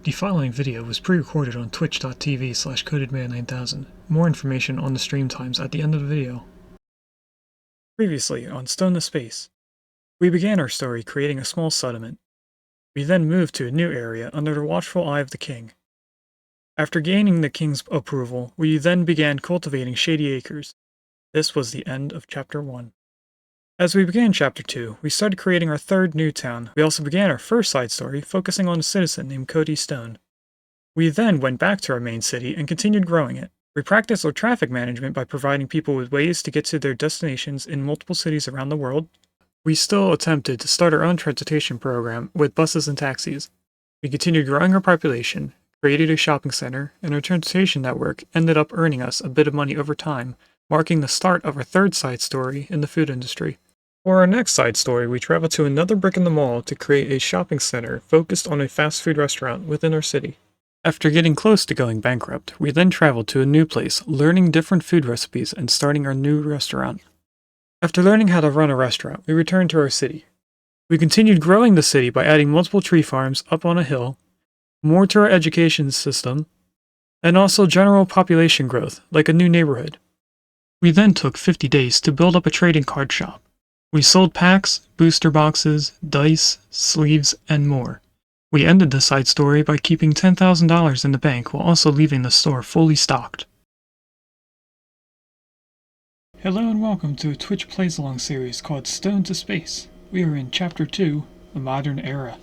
The following video was pre-recorded on twitch.tv/codedman9000. More information on the stream times at the end of the video. Previously on Stone to Space, we began our story creating a small settlement. We then moved to a new area under the watchful eye of the king. After gaining the king's approval, we then began cultivating Shady Acres. This was the end of Chapter 1. As we began Chapter 2, we started creating our third new town. We also began our first side story, focusing on a citizen named Cody Stone. We then went back to our main city and continued growing it. We practiced our traffic management by providing people with ways to get to their destinations in multiple cities around the world. We still attempted to start our own transportation program with buses and taxis. We continued growing our population, created a shopping center, and our transportation network ended up earning us a bit of money over time, marking the start of our third side story in the food industry. For our next side story, we traveled to another brick in the mall to create a shopping center focused on a fast food restaurant within our city. After getting close to going bankrupt, we then traveled to a new place, learning different food recipes and starting our new restaurant. After learning how to run a restaurant, we returned to our city. We continued growing the city by adding multiple tree farms up on a hill, more to our education system, and also general population growth, like a new neighborhood. We then took 50 days to build up a trading card shop. We sold packs, booster boxes, dice, sleeves, and more. We ended the side story by keeping $10,000 in the bank while also leaving the store fully stocked. Hello and welcome to a Twitch Plays Along series called Stone to Space. We are in Chapter 2, The Modern Era.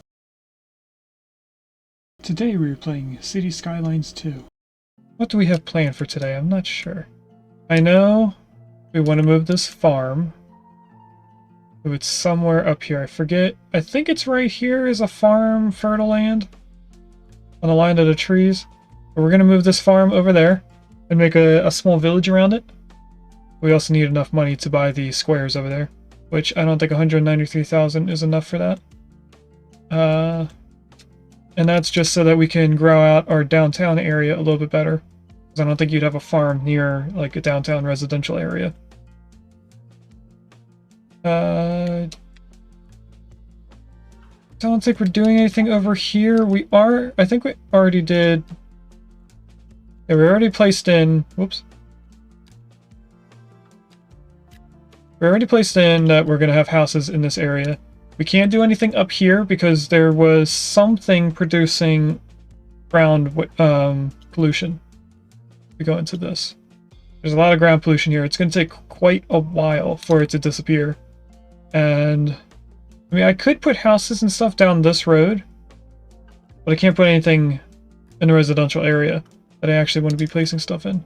Today we are playing City Skylines 2. What do we have planned for today? I'm not sure. I know we want to move this farm. It's somewhere up here. I forget. I think it's right here is a farm, fertile land, on the line of the trees. But we're going to move this farm over there and make a small village around it. We also need enough money to buy the squares over there, which I don't think 193,000 is enough for that. And that's just so that we can grow out our downtown area a little bit better. Because I don't think you'd have a farm near like a downtown residential area. Don't think we're doing anything over here. We are, I think we already did. Yeah, we already placed in, whoops. We already placed in that we're going to have houses in this area. We can't do anything up here because there was something producing ground pollution. We go into this. There's a lot of ground pollution here. It's going to take quite a while for it to disappear. And I mean, I could put houses and stuff down this road, but I can't put anything in the residential area that I actually want to be placing stuff in.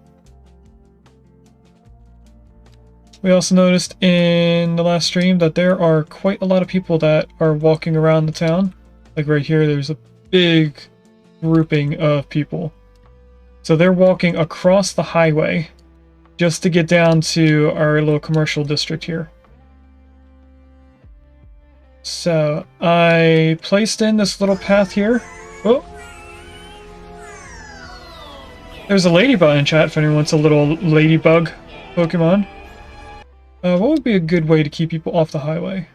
We also noticed in the last stream that there are quite a lot of people that are walking around the town. Like right here, there's a big grouping of people. So they're walking across the highway just to get down to our little commercial district here. So I placed in this little path here. Oh, there's a ladybug in chat if anyone wants a little ladybug Pokemon. What would be a good way to keep people off the highway?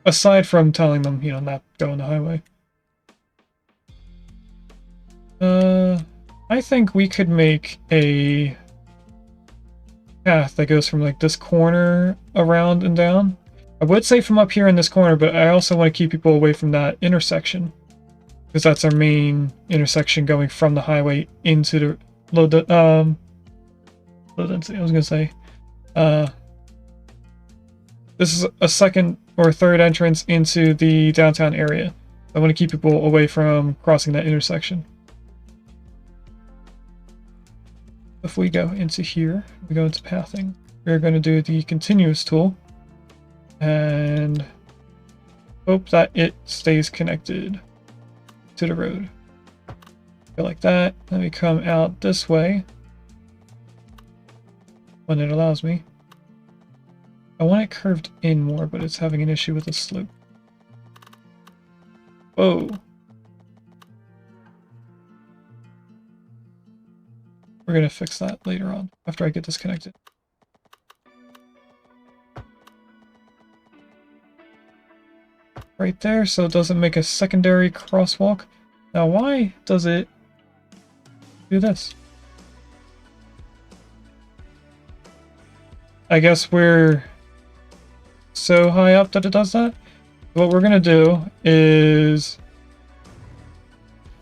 Aside from telling them, you know, not go on the highway. I think we could make a path that goes from like this corner around and down. I would say from up here in this corner, but I also want to keep people away from that intersection. Because that's our main intersection going from the highway into the low density, I was going to say. This is a second or third entrance into the downtown area. I want to keep people away from crossing that intersection. If we go into here, we go into pathing, we're going to do the continuous tool. And hope that it stays connected to the road. Go like that. Let me come out this way when it allows me. I want it curved in more, but it's having an issue with the slope. Whoa. We're going to fix that later on after I get this connected. Right there, so it doesn't make a secondary crosswalk. Now why does it do this? I guess we're so high up that it does that. What we're gonna do is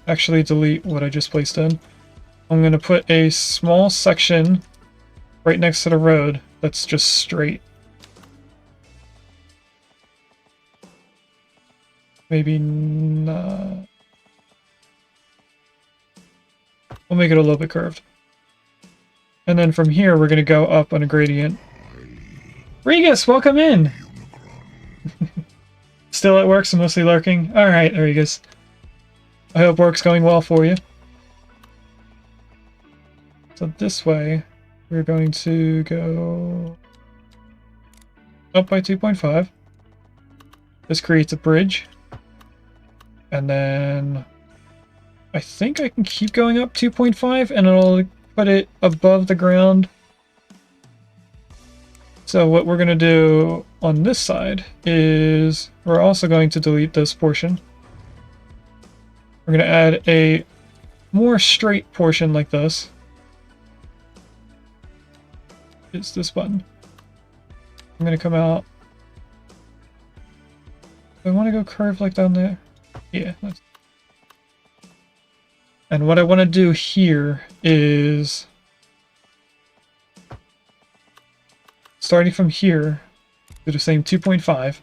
actually delete what I just placed in. I'm gonna put a small section right next to the road that's just straight. Maybe not. We'll make it a little bit curved. And then from here, we're gonna go up on a gradient. Regus, welcome in! Still at work, so mostly lurking? Alright, Regus. I hope work's going well for you. So this way, we're going to go up by 2.5. This creates a bridge. And then I think I can keep going up 2.5 and it'll put it above the ground. So what we're going to do on this side is we're also going to delete this portion. We're going to add a more straight portion like this. It's this button. I'm going to come out. Do I want to go curved like down there? Yeah. And what I want to do here is starting from here, do the same 2.5,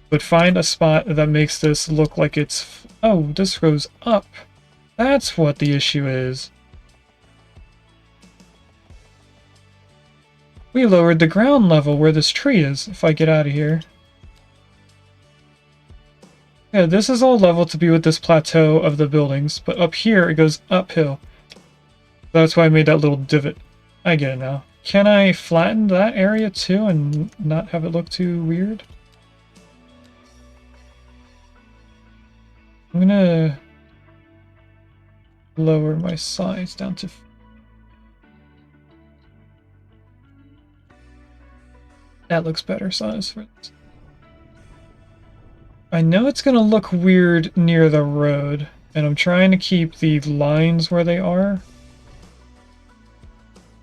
but find a spot that makes this look like it's... Oh, this goes up. That's what the issue is. We lowered the ground level where this tree is, if I get out of here. Yeah, this is all level to be with this plateau of the buildings, but up here it goes uphill. That's why I made that little divot. I get it now. Can I flatten that area too and not have it look too weird? I'm gonna lower my size down to... That looks better size for this. I know it's gonna look weird near the road, and I'm trying to keep the lines where they are.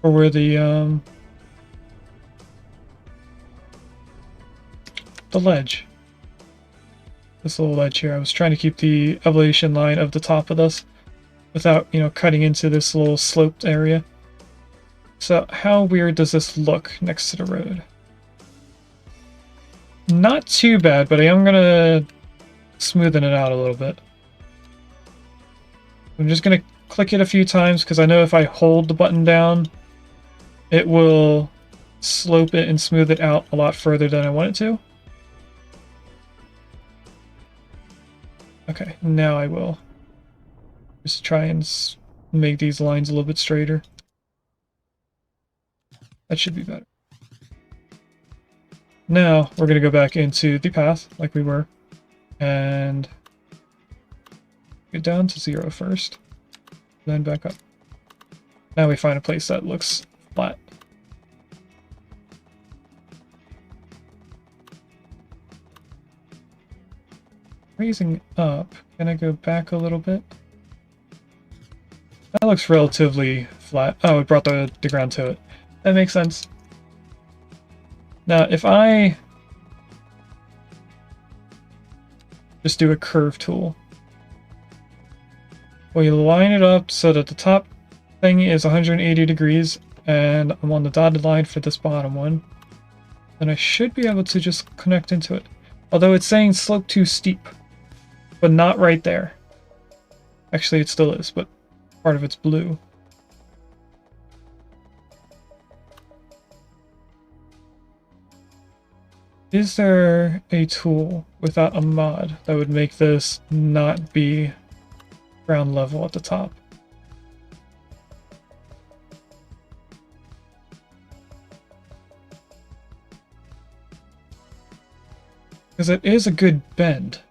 Or where the ledge. This little ledge here. I was trying to keep the elevation line of the top of this without, you know, cutting into this little sloped area. So how weird does this look next to the road? Not too bad, but I am gonna smoothen it out a little bit. I'm just gonna click it a few times because I know if I hold the button down, it will slope it and smooth it out a lot further than I want it to. Okay, now I will. Just try and make these lines a little bit straighter. That should be better. Now we're going to go back into the path like we were and get down to 0 first, then back up. Now we find a place that looks flat. Raising up, can I go back a little bit? That looks relatively flat. Oh, it brought the ground to it. That makes sense. Now, if I just do a curve tool, we line it up so that the top thing is 180 degrees, and I'm on the dotted line for this bottom one, then I should be able to just connect into it. Although it's saying slope too steep, but not right there. Actually, it still is, but part of it's blue. Is there a tool without a mod that would make this not be ground level at the top? Because it is a good bend.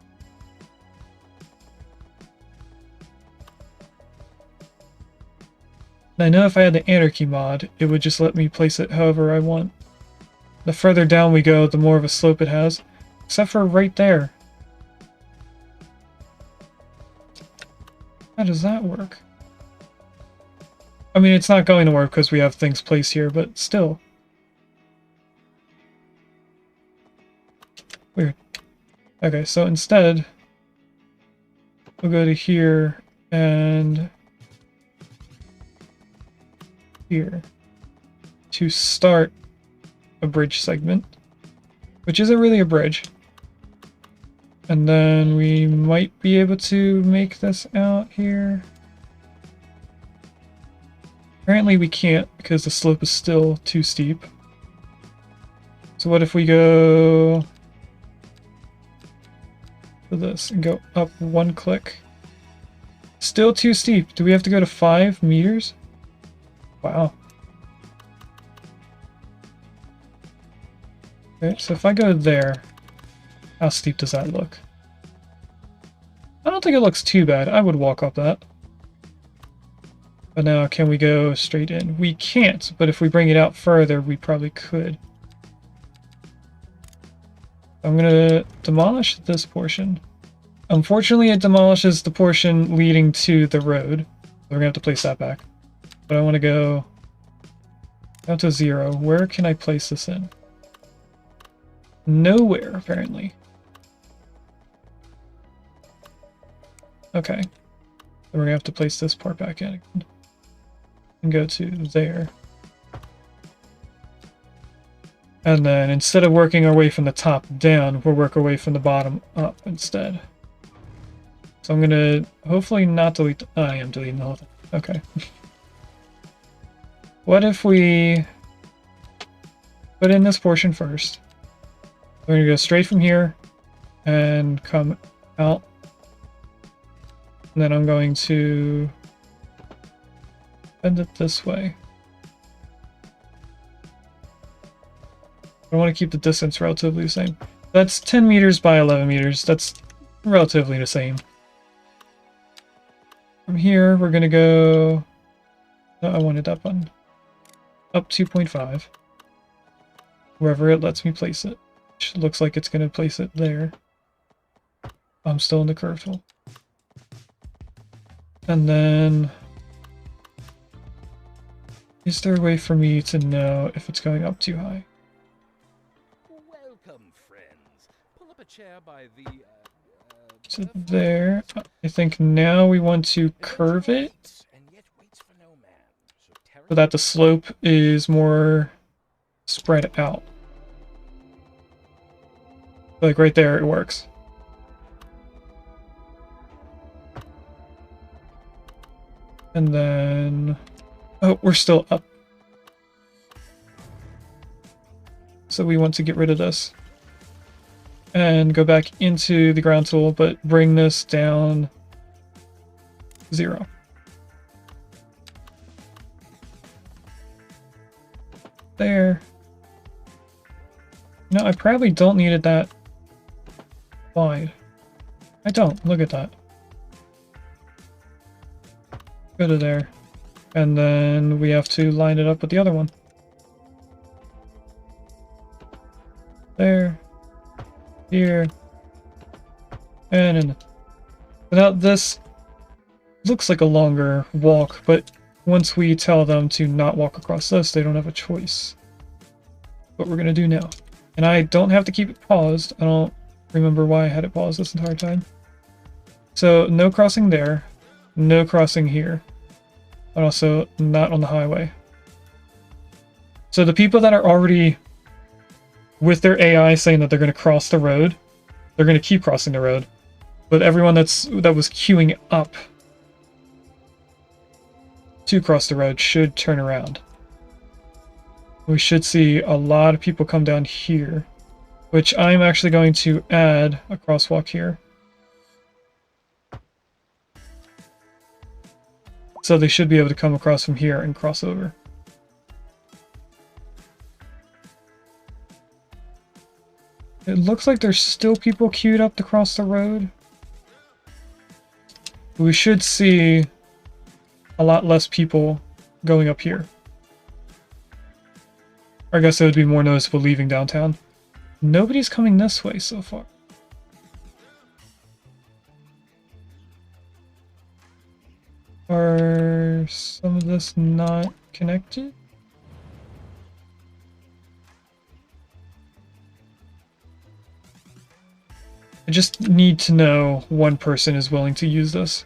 And I know if I had the Anarchy mod, it would just let me place it however I want. The further down we go, the more of a slope it has. Except for right there. How does that work? I mean, it's not going to work because we have things placed here, but still. Weird. Okay, so instead, we'll go to here and here to start a bridge segment, which isn't really a bridge. And then we might be able to make this out here. Apparently we can't because the slope is still too steep. So what if we go for this and go up one click? Still too steep. Do we have to go to 5 meters? Wow. Okay, so if I go there, how steep does that look? I don't think it looks too bad. I would walk up that. But now, can we go straight in? We can't, but if we bring it out further, we probably could. I'm gonna demolish this portion. Unfortunately, it demolishes the portion leading to the road. So we're gonna have to place that back. But I want to go down to 0. Where can I place this in? Nowhere, apparently. Okay. Then we're gonna have to place this part back in again. And go to there. And then instead of working our way from the top down, we'll work our way from the bottom up instead. So I'm gonna hopefully not delete I am deleting the whole thing. Okay. What if we put in this portion first? We're gonna go straight from here and come out. And then I'm going to bend it this way. I want to keep the distance relatively the same. That's 10 meters by 11 meters. That's relatively the same. From here, we're going to go... No, I wanted that button. Up 2.5. Wherever it lets me place it. Which looks like it's going to place it there. I'm still in the curve tool. And then... Is there a way for me to know if it's going up too high? Welcome, friends. Pull up a chair by the So there. I think now we want to curve it so that the slope is more spread out. Like right there, it works. And then... Oh, we're still up. So we want to get rid of this. And go back into the ground tool, but bring this down 0. There. No, I probably don't need it that wide. I don't. Look at that. Go to there. And then we have to line it up with the other one. There. Here. And in. Now this looks like a longer walk, but once we tell them to not walk across this, they don't have a choice. What we're gonna do now. And I don't have to keep it paused. I don't remember why I had it paused this entire time. So no crossing there. No crossing here. But also not on the highway. So the people that are already with their AI saying that they're going to cross the road, they're going to keep crossing the road. But everyone that was queuing up to cross the road should turn around. We should see a lot of people come down here, which I'm actually going to add a crosswalk here. So they should be able to come across from here and cross over. It looks like there's still people queued up to cross the road. We should see a lot less people going up here. I guess it would be more noticeable leaving downtown. Nobody's coming this way so far. Are some of this not connected? I just need to know one person is willing to use this.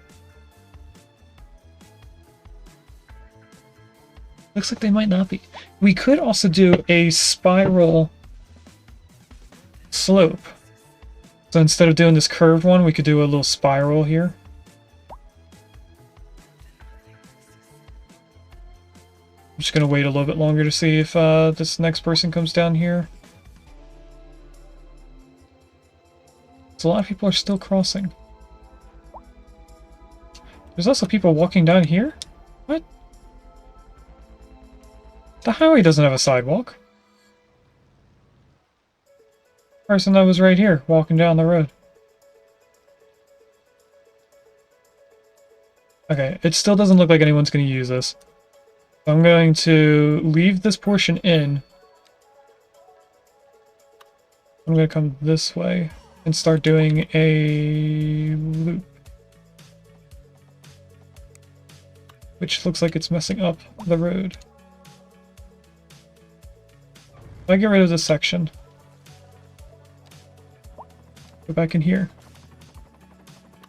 Looks like they might not be. We could also do a spiral slope. So instead of doing this curved one, we could do a little spiral here. I'm just going to wait a little bit longer to see if this next person comes down here. So a lot of people are still crossing. There's also people walking down here? What? The highway doesn't have a sidewalk. Person that was right here, walking down the road. Okay, it still doesn't look like anyone's going to use this. So I'm going to leave this portion in. I'm going to come this way and start doing a loop. Which looks like it's messing up the road. If I get rid of this section, go back in here.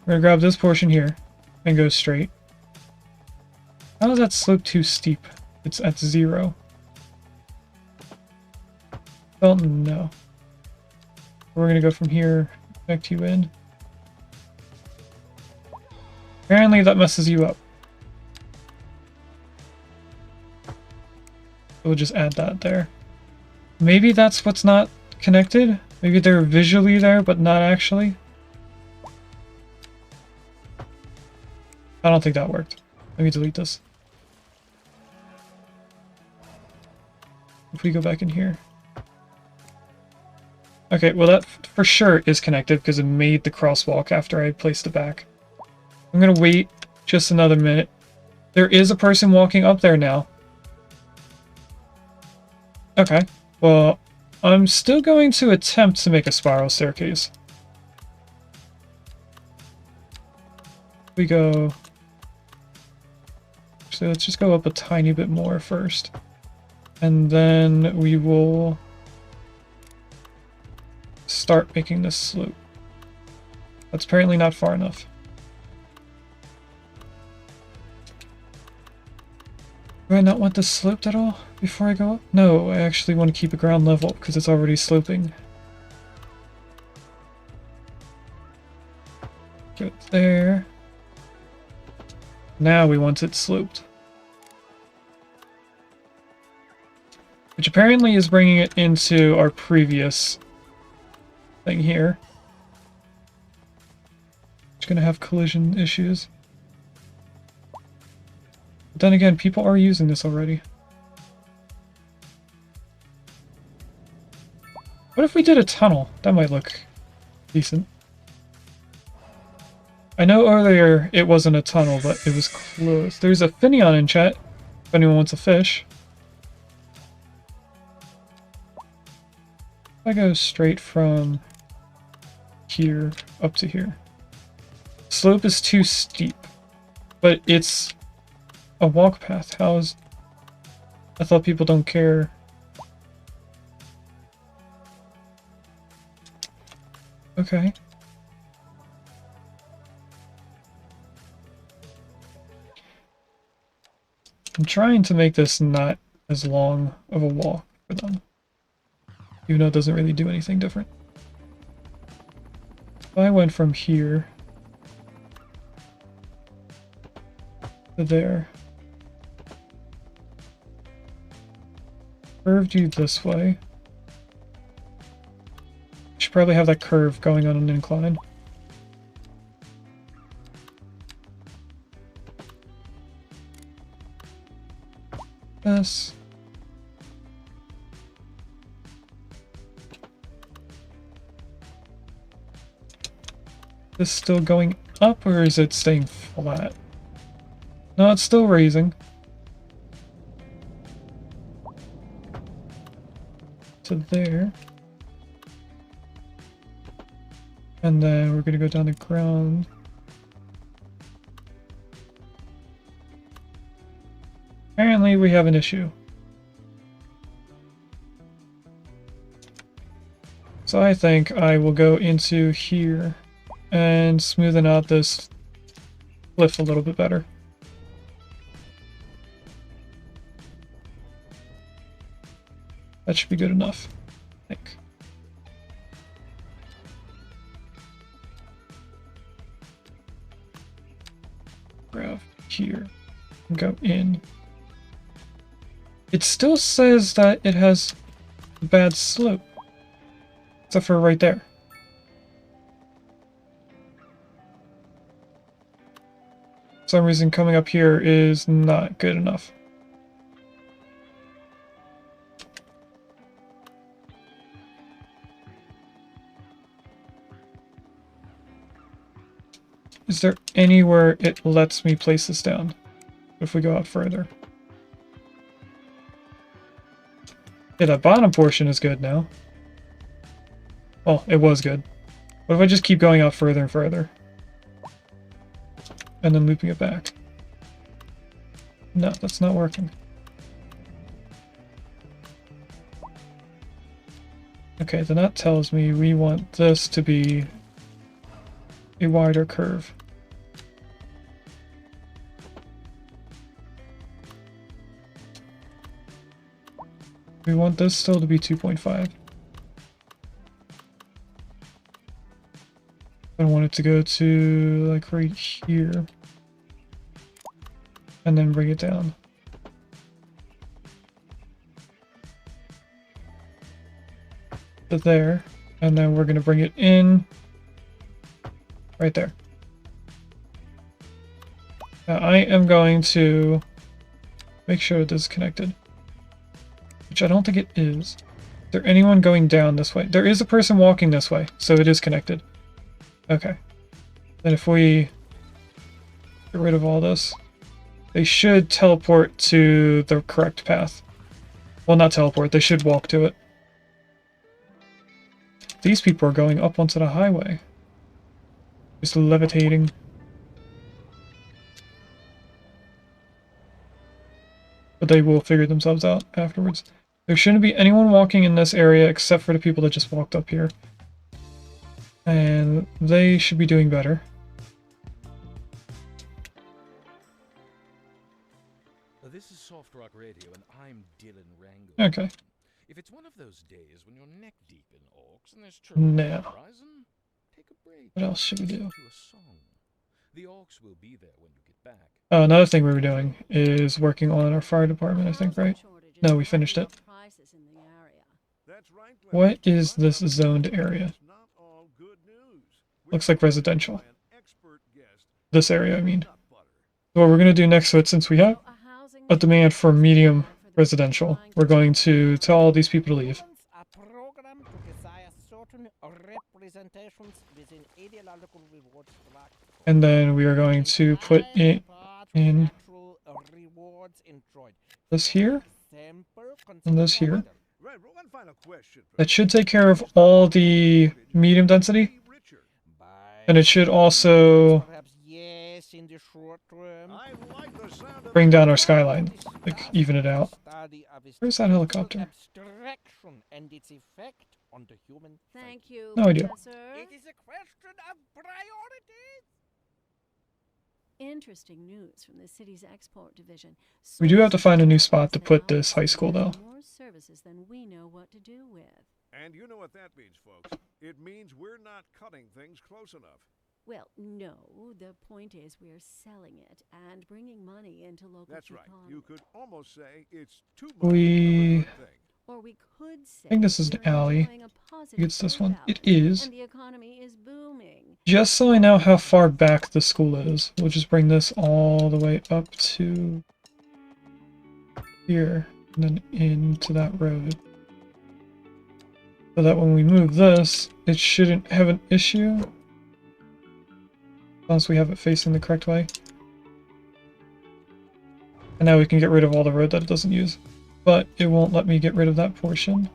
We're going to grab this portion here and go straight. How is that slope too steep? It's at 0. Don't know. We're going to go from here, connect you in. Apparently that messes you up. We'll just add that there. Maybe that's what's not connected? Maybe they're visually there, but not actually? I don't think that worked. Let me delete this. If we go back in here. Okay, well that for sure is connected because it made the crosswalk after I placed it back. I'm gonna wait just another minute. There is a person walking up there now. Okay, well, I'm still going to attempt to make a spiral staircase. We go... So let's just go up a tiny bit more first. And then we will start making this slope. That's apparently not far enough. Do I not want this sloped at all before I go up? No, I actually want to keep it ground level because it's already sloping. Go there. Now we want it sloped. Which apparently is bringing it into our previous thing here. It's going to have collision issues. But then again, people are using this already. What if we did a tunnel? That might look decent. I know earlier it wasn't a tunnel, but it was close. There's a Finion in chat, if anyone wants a fish. I go straight from here up to here. Slope is too steep, but it's a walk path. How is... I thought people don't care. Okay. I'm trying to make this not as long of a walk for them. Even though it doesn't really do anything different. If I went from here to there, curved you this way, should probably have that curve going on an incline. This. Is this still going up or is it staying flat? No, it's still raising. To there. And then we're gonna go down the ground. Apparently we have an issue. So I think I will go into here and smoothen out this cliff a little bit better. That should be good enough, I think. Grab here and go in. It still says that it has a bad slope, except for right there. For some reason coming up here is not good enough. Is there anywhere it lets me place this down if we go out further? Yeah, that bottom portion is good now. Well, it was good. What if I just keep going out further and further? And then looping it back? No, that's not working. Okay, then that tells me we want this to be a wider curve. We want this still to be 2.5. I want it to go to like right here. And then bring it down. To there. And then we're going to bring it in right there. Now I am going to make sure this is connected. Which I don't think it is. Is there anyone going down this way? There is a person walking this way, so it is connected. Okay. Then if we get rid of all this, they should teleport to the correct path. Well, not teleport, they should walk to it. These people are going up onto the highway. Just levitating. But they will figure themselves out afterwards. There shouldn't be anyone walking in this area except for the people that just walked up here. And they should be doing better. This is Soft Rock Radio, and I'm Dylan Wrangle. Okay. If it's one of those days when you're neck deep in orcs and there's trouble on the Now, horizon, take a break. what else should we do? To a song. The orcs will be there when you get back. Oh, another thing we were doing is working on our fire department, I think, right? No, we finished it. What is this zoned area? Looks like residential. This area, I mean. So what we're going to do next to it, since we have a demand for medium residential, we're going to tell all these people to leave. And then we are going to put it in this here and this here. That should take care of all the medium density. And it should also bring down our skyline, like even it out. Where's that helicopter? Thank you. No idea. It is a question of priorities. Interesting news from the city's export division. We do have to find a new spot to put this high school, though. More services than we know what to do with. And you know what that means, folks. It means we're not cutting things close enough. Well, no. The point is we're selling it and bringing money into local That's right. economy. You could almost say it's too much We- of a good thing. Or we could say I think this is an we're alley. enjoying a positive It's this one. growth It is. and the economy is booming. Just so I know how far back the school is, we'll just bring this all the way up to here, and then into that road. So that when we move this, it shouldn't have an issue. Once we have it facing the correct way. And now we can get rid of all the road that it doesn't use. But it won't let me get rid of that portion.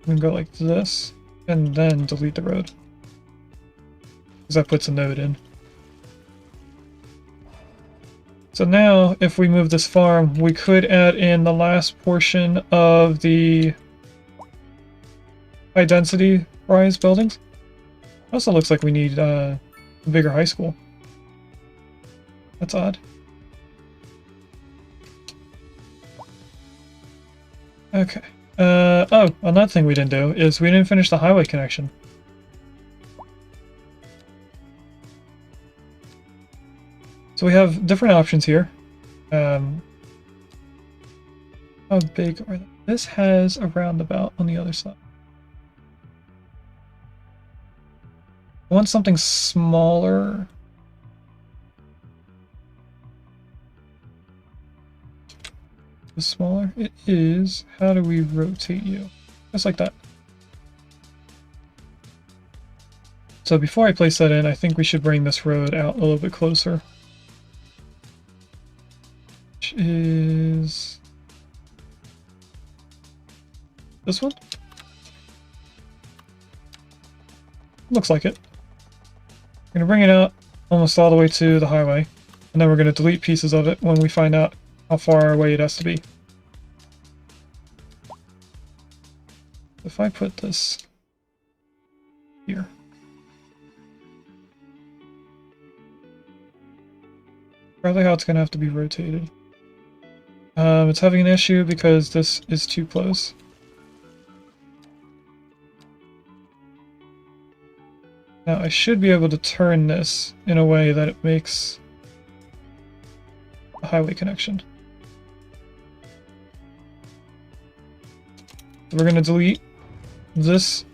I'm gonna go like this, and then delete the road. Because that puts a node in. So now, if we move this farm, we could add in the last portion of the high density rise buildings. Also looks like we need a bigger high school. That's odd. Okay. Oh, another thing we didn't do is we didn't finish the highway connection. So we have different options here. How big are they? This has a roundabout on the other side. I want something smaller. Smaller? It is. How do we rotate you? Just like that. So before I place that in, I think we should bring this road out a little bit closer. Which is this one? Looks like it. We're going to bring it out almost all the way to the highway, and then we're going to delete pieces of it when we find out how far away it has to be. If I put this here. Probably how it's going to have to be rotated. It's having an issue because this is too close. Now I should be able to turn this in a way that it makes a highway connection. So we're going to delete this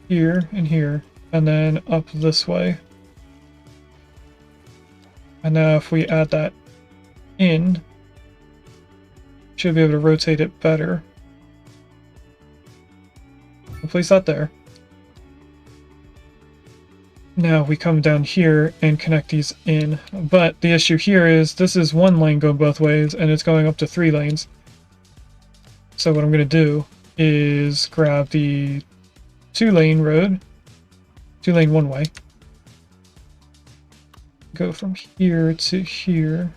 here and here, and then up this way. And now if we add that in, should be able to rotate it better. We'll place that there. Now we come down here and connect these in, but the issue here is this is one lane going both ways and it's going up to 3 lanes. So what I'm going to do is grab the 2-lane road, 2-lane one way, go from here to here.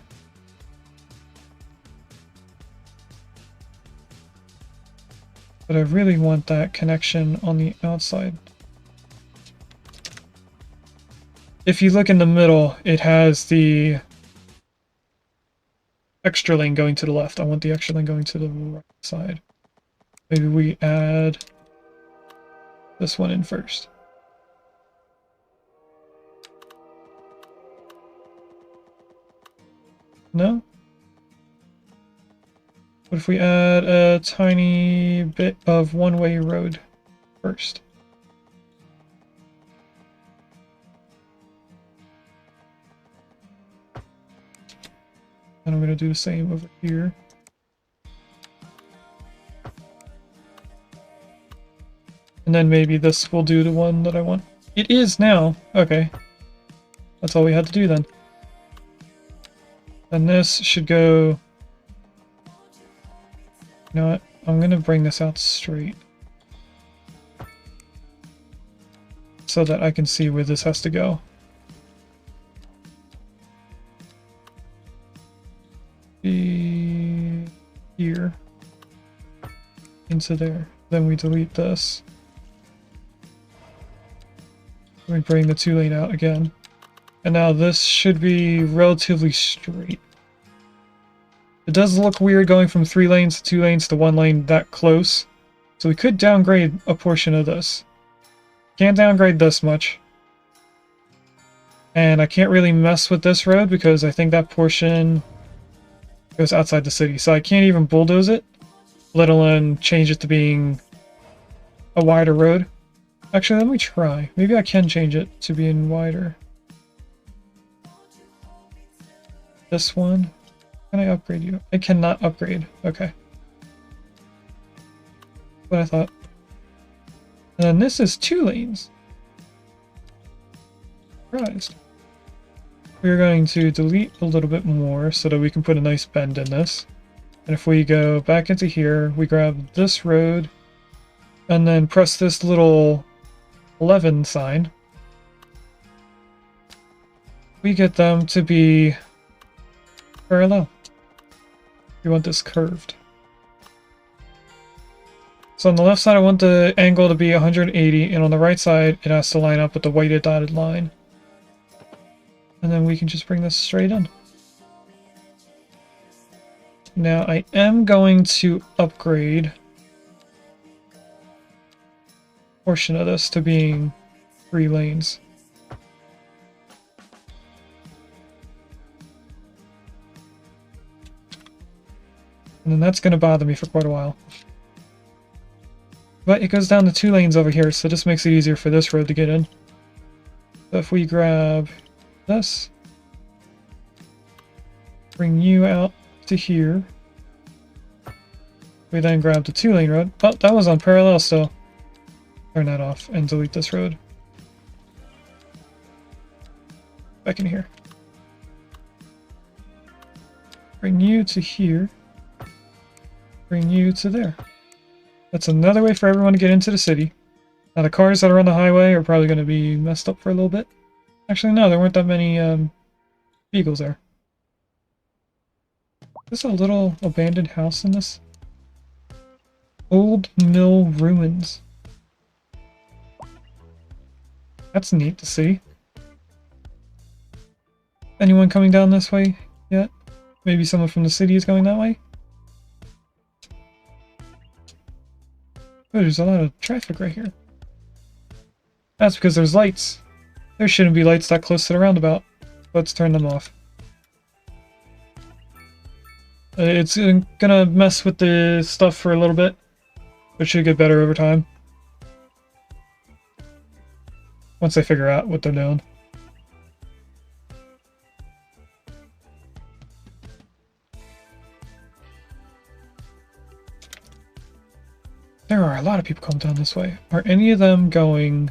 But I really want that connection on the outside. If you look in the middle, it has the extra lane going to the left. I want the extra lane going to the right side. Maybe we add this one in first. No? What if we add a tiny bit of one-way road first? And I'm going to do the same over here. And then maybe this will do the one that I want. It is now! Okay. That's all we had to do then. And this should go... You know what? I'm going to bring this out straight. So that I can see where this has to go. Here into there. Then we delete this. We bring the 2-lane out again. And now this should be relatively straight. It does look weird going from 3 lanes to 2 lanes to 1 lane that close. So we could downgrade a portion of this. Can't downgrade this much. And I can't really mess with this road because I think that portion goes outside the city, so I can't even bulldoze it, let alone change it to being a wider road. Actually, let me try. Maybe I can change it to being wider. This one. Can I upgrade you? I cannot upgrade. Okay. What I thought. And then this is 2 lanes. Surprised. We're going to delete a little bit more so that we can put a nice bend in this. And if we go back into here, we grab this road and then press this little 11 sign. We get them to be parallel. We want this curved. So on the left side, I want the angle to be 180, and on the right side, it has to line up with the whited dotted line. And then we can just bring this straight in. Now, I am going to upgrade a portion of this to being 3 lanes. And then that's going to bother me for quite a while. But it goes down to 2 lanes over here, so this makes it easier for this road to get in. So if we grab this, bring you out to here, we then grab the 2-lane road. Oh, that was on parallel still. Turn that off and delete this road. Back in here. Bring you to here. Bring you to there. That's another way for everyone to get into the city. Now the cars that are on the highway are probably going to be messed up for a little bit. Actually, no, there weren't that many vehicles there. There's a little abandoned house in this. Old mill ruins. That's neat to see. Anyone coming down this way yet? Maybe someone from the city is going that way? Oh, there's a lot of traffic right here. That's because there's lights. There shouldn't be lights that close to the roundabout. Let's turn them off. It's gonna mess with the stuff for a little bit, but should get better over time. Once they figure out what they're doing. There are a lot of people coming down this way. Are any of them going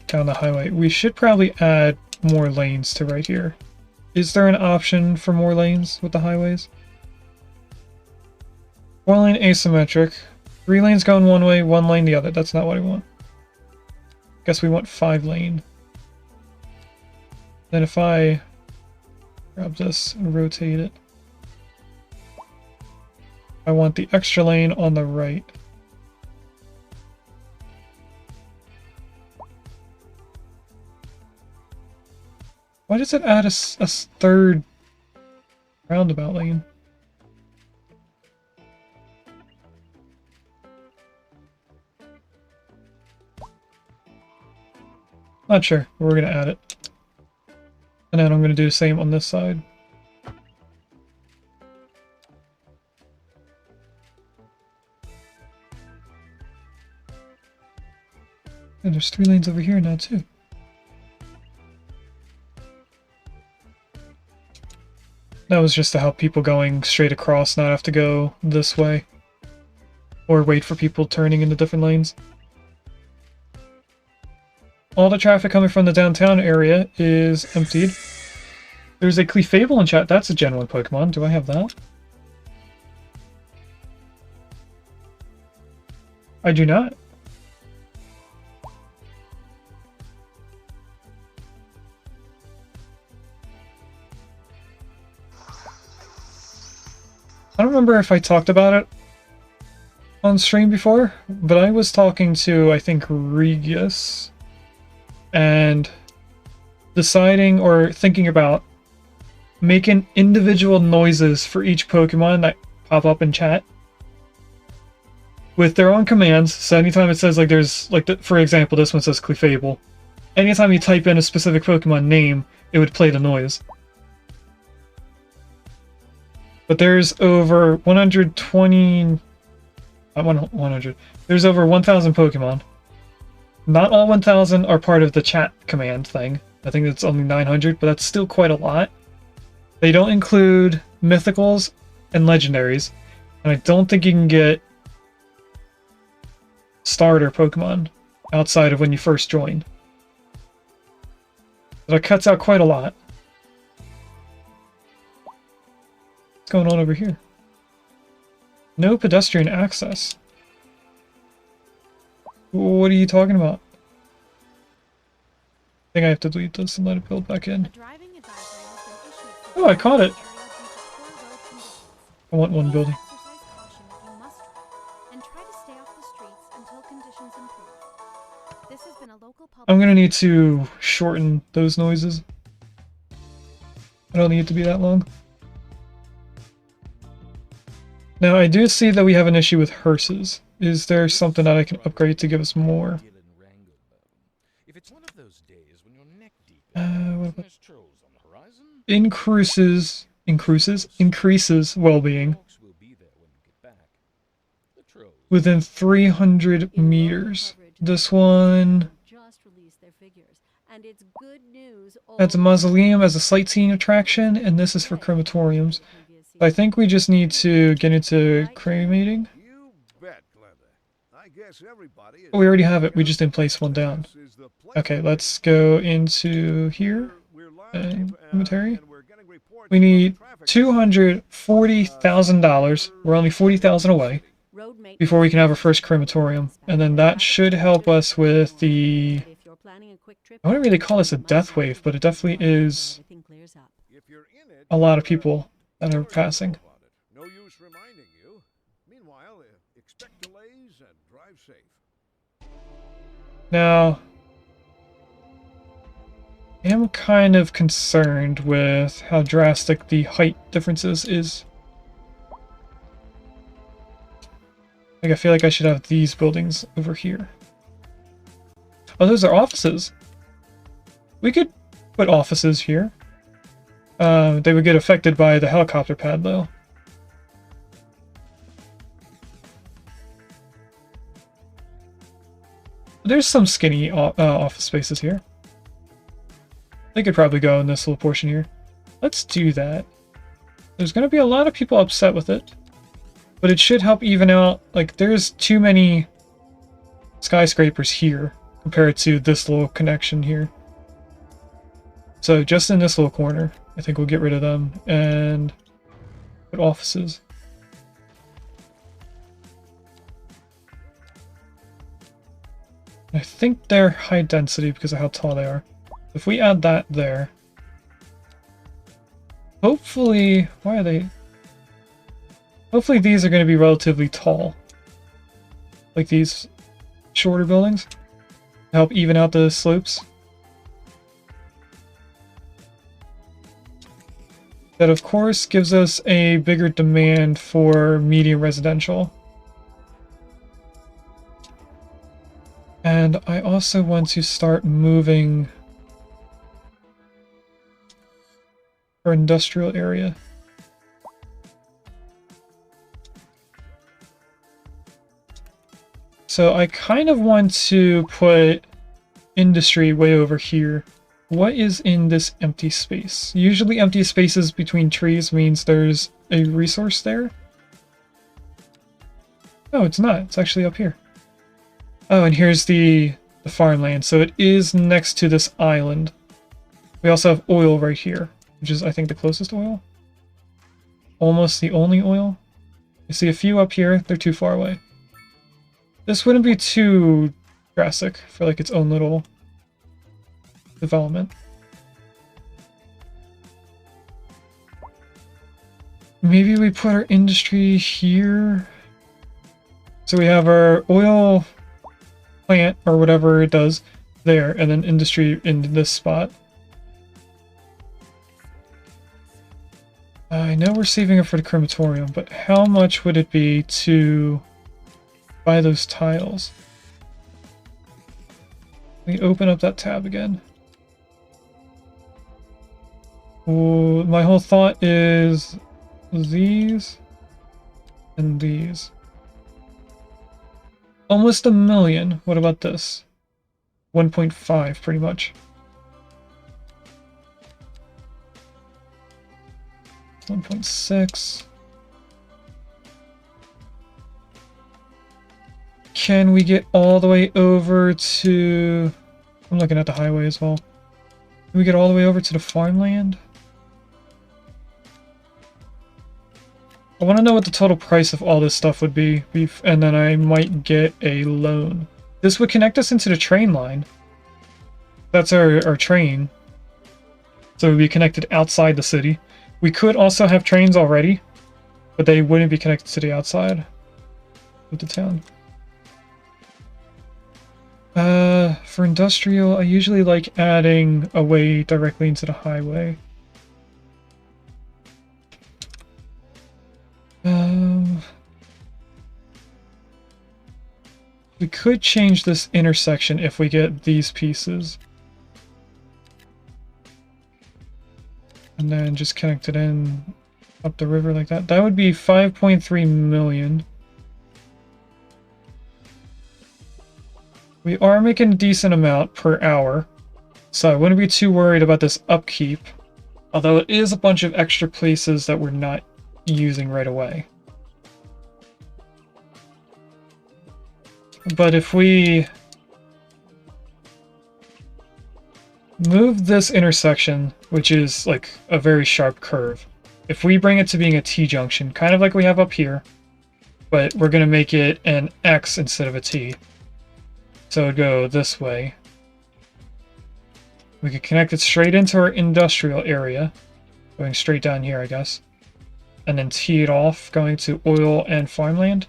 down the highway? We should probably add more lanes to right here. Is there an option for more lanes with the highways? 4-lane asymmetric. 3 lanes going one way, 1 lane the other. That's not what I want. Guess we want 5-lane. Then if I grab this and rotate it, I want the extra lane on the right. Why does it add a 3rd roundabout lane? Not sure, but we're going to add it. And then I'm going to do the same on this side. And there's 3 lanes over here now too. That was just to help people going straight across not have to go this way. Or wait for people turning into different lanes. All the traffic coming from the downtown area is emptied. There's a Clefable in chat. That's a Gen 1 Pokemon. Do I have that? I do not. I don't remember if I talked about it on stream before, but I was talking to, I think, Regius, and deciding or thinking about making individual noises for each Pokemon that pop up in chat with their own commands. So anytime it says, like, there's, like, for example, this one says Clefable. Anytime you type in a specific Pokemon name, it would play the noise. But there's over 120... Not 100. There's over 1,000 Pokemon. Not all 1,000 are part of the chat command thing. I think it's only 900, but that's still quite a lot. They don't include mythicals and legendaries. And I don't think you can get starter Pokemon outside of when you first join. So that cuts out quite a lot. What's going on over here? No pedestrian access. What are you talking about? I think I have to delete this and let it build back in. A driving Oh, I caught it. I want one building. I'm gonna need to shorten those noises. I don't need it to be that long. Now, I do see that we have an issue with hearses. Is there something that I can upgrade to give us more? If it's one of those days when you're neck deep What about there's trolls on the horizon, increases well-being orcs will be there when you get back. The trolls. within 300 meters. This one adds a mausoleum as a sightseeing attraction, and this is for crematoriums. I think we just need to get into cremating. You bet, Glenda. I guess everybody is Oh, we already have it, we just didn't place one down. Okay, let's go into here. Inventory. We need $240,000. We're only $40,000 away before we can have our first crematorium. And then that should help us with the... I wouldn't really call this a death wave, but it definitely is a lot of people that are passing. No use reminding you. Meanwhile, expect delays and drive safe. Now, I am kind of concerned with how drastic the height differences is. Like, I feel like I should have these buildings over here. Oh, those are offices. We could put offices here. They would get affected by the helicopter pad, though. There's some skinny office spaces here. They could probably go in this little portion here. Let's do that. There's going to be a lot of people upset with it. But it should help even out. Like, there's too many skyscrapers here compared to this little connection here. So just in this little corner, I think we'll get rid of them and put offices. I think they're high density because of how tall they are. If we add that there, hopefully, why are they? Hopefully these are going to be relatively tall. Like these shorter buildings to help even out the slopes. That of course gives us a bigger demand for medium residential. And I also want to start moving our industrial area. So I kind of want to put industry way over here. What is in this empty space? Usually empty spaces between trees means there's a resource there. Oh, it's not. It's actually up here. Oh, and here's the farmland. So it is next to this island. We also have oil right here, which is, I think, the closest oil. Almost the only oil. You see a few up here. They're too far away. This wouldn't be too drastic for like its own little development. Maybe we put our industry here. So we have our oil plant or whatever it does there, and then industry in this spot. I know we're saving it for the crematorium, but how much would it be to buy those tiles? Let me open up that tab again. Ooh, my whole thought is these and these. Almost 1 million. What about this? 1.5 pretty much. 1.6. Can we get all the way over to... I'm looking at the highway as well. Can we get all the way over to the farmland? I want to know what the total price of all this stuff would be, and then I might get a loan. This would connect us into the train line. That's our train. So So it would be connected outside the city. We could also have trains already, but they wouldn't be connected to the outside of the town. For industrial, I usually like adding a way directly into the highway. We could change this intersection if we get these pieces. And then just connect it in up the river like that. That would be 5.3 million. We are making a decent amount per hour, so I wouldn't be too worried about this upkeep. Although it is a bunch of extra places that we're not using right away. But if we move this intersection, which is like a very sharp curve, if we bring it to being a T-junction, kind of like we have up here, but we're going to make it an X instead of a T. So it'd go this way. We could connect it straight into our industrial area, going straight down here, I guess. And then tee it off, going to oil and farmland.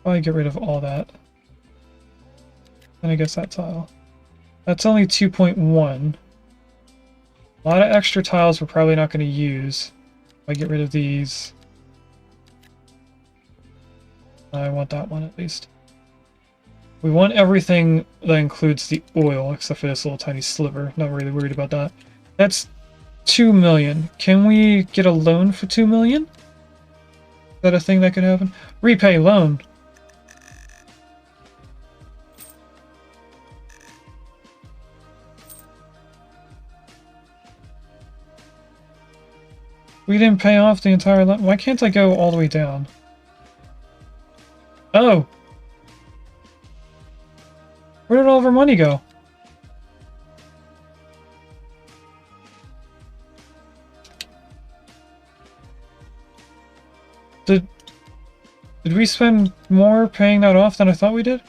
Probably get rid of all that. And I guess that tile. That's only 2.1. A lot of extra tiles we're probably not going to use. If I get rid of these. I want that one at least. We want everything that includes the oil, except for this little tiny sliver. Not really worried about that. That's 2 million. Can we get a loan for 2 million? Is that a thing that could happen? Repay loan. We didn't pay off the entire loan. Why can't I go all the way down? Oh! Where did all of our money go? Did we spend more paying that off than I thought we did?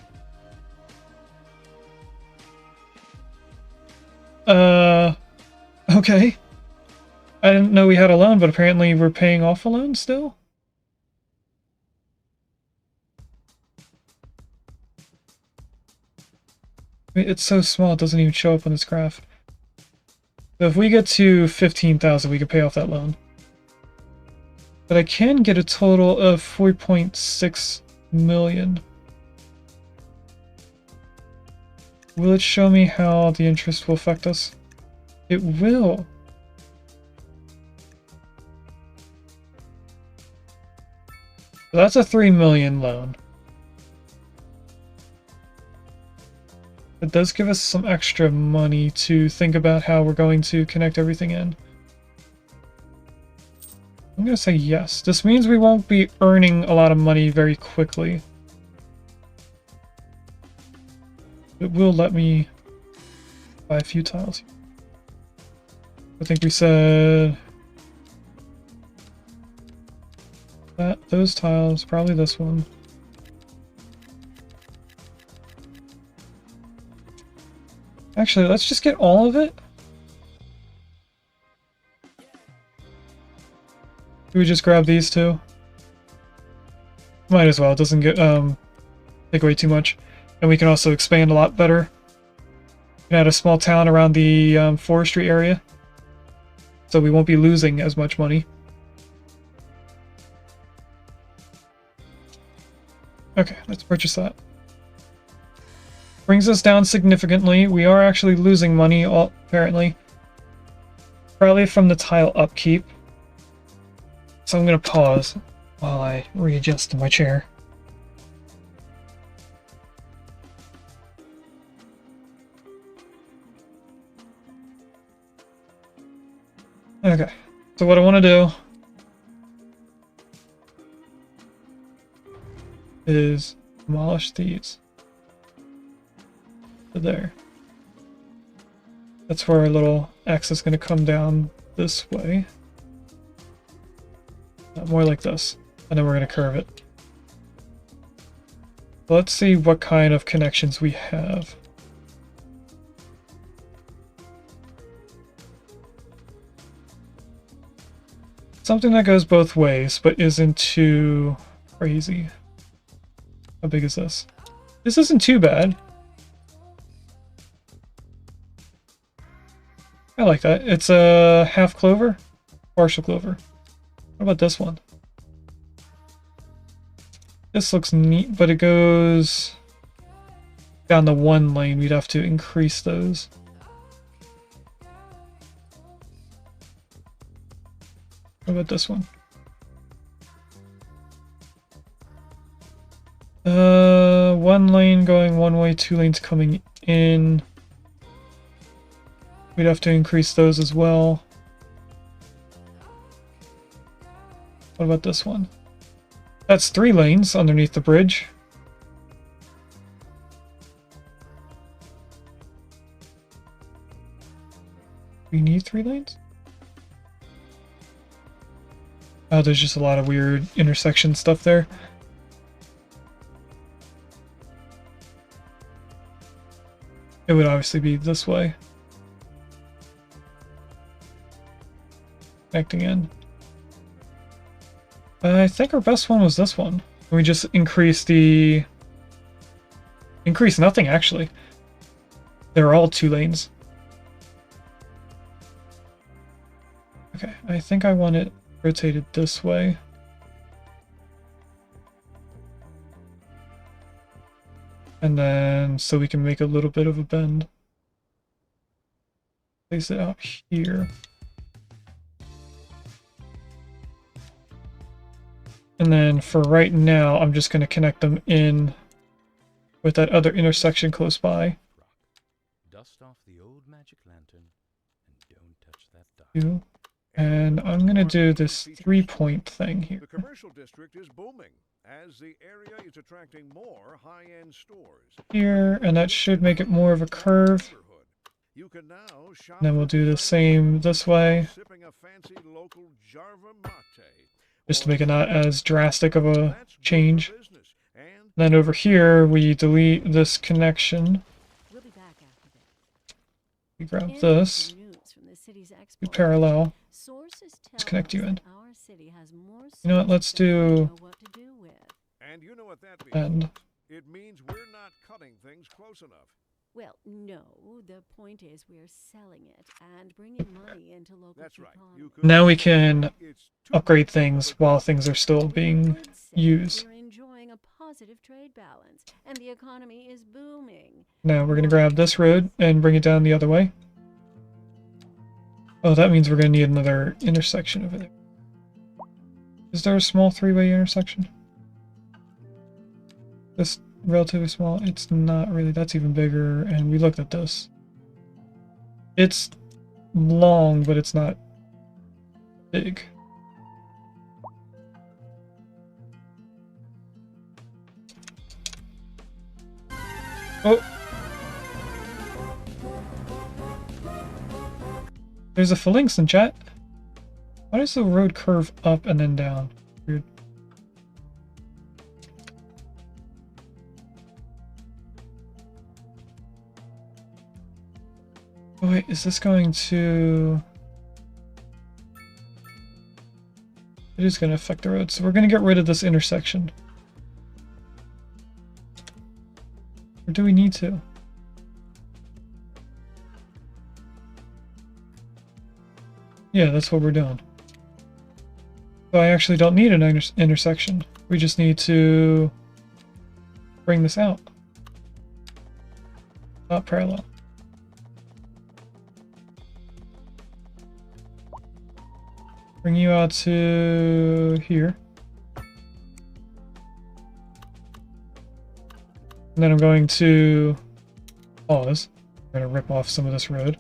Okay. I didn't know we had a loan, but apparently we're paying off a loan still? I mean, it's so small it doesn't even show up on this graph. So if we get to 15,000, we can pay off that loan. But I can get a total of 4.6 million. Will it show me how the interest will affect us? It will. So that's a 3 million loan. It does give us some extra money to think about how we're going to connect everything in. I'm going to say yes. This means we won't be earning a lot of money very quickly. It will let me buy a few tiles. I think we said that those tiles, probably this one. Actually, let's just get all of it. Do we just grab these two? Might as well. It doesn't get take away too much, and we can also expand a lot better. We can add a small town around the forestry area, so we won't be losing as much money. Okay, let's purchase that. Brings us down significantly. We are actually losing money, apparently. Probably from the tile upkeep. So I'm going to pause while I readjust to my chair. Okay, so what I want to do is demolish these. So there. That's where our little X is going to come down this way. More like this. And then we're going to curve it. Let's see what kind of connections we have. Something that goes both ways, but isn't too crazy. How big is this? This isn't too bad. I like that. It's a half clover, partial clover. What about this one? This looks neat, but it goes down the one lane. We'd have to increase those. What about this one? One lane going one way, 2 lanes coming in. We'd have to increase those as well. What about this one? That's 3 lanes underneath the bridge. We need 3 lanes? Oh, there's just a lot of weird intersection stuff there. It would obviously be this way. Connecting in. I think our best one was this one. We just increase the... Increase nothing, actually. They're all 2 lanes. Okay, I think I want it rotated this way. And then, so we can make a little bit of a bend. Place it out here. And then for right now, I'm just going to connect them in with that other intersection close by. Dust off the old magic lantern and don't touch that dial. And I'm going to do this 3-point thing here. The commercial district is booming as the area is attracting more high-end stores. Here, and that should make it more of a curve. You can now shop And then we'll do the same this way, sipping a fancy local Jarva mate. just to make it not as drastic of a change. Then over here, we delete this connection. We'll be back after this. We grab this, we parallel. Let's connect you in. You know what, let's do And you know what that means? end. It means we're not cutting things close enough. Well, no. The point is we're selling it and bringing money into local That's right. economy. You could Now we can it's too upgrade things while things are still being Could say used. We're enjoying a positive trade balance, and the economy is booming. Now we're going to grab this road and bring it down the other way. Oh, that means we're going to need another intersection over there. Is there a small 3-way intersection? This relatively small? It's not really. That's even bigger, and we looked at this. It's long, but it's not big. Oh! There's a phalanx in chat. Why does the road curve up and then down? Weird. Oh wait, is this going to... It is going to affect the road, so we're going to get rid of this intersection. Or do we need to? Yeah, that's what we're doing. So I actually don't need an intersection. We just need to bring this out. Not parallel. Bring you out to here. And then I'm going to pause. I'm going to rip off some of this road.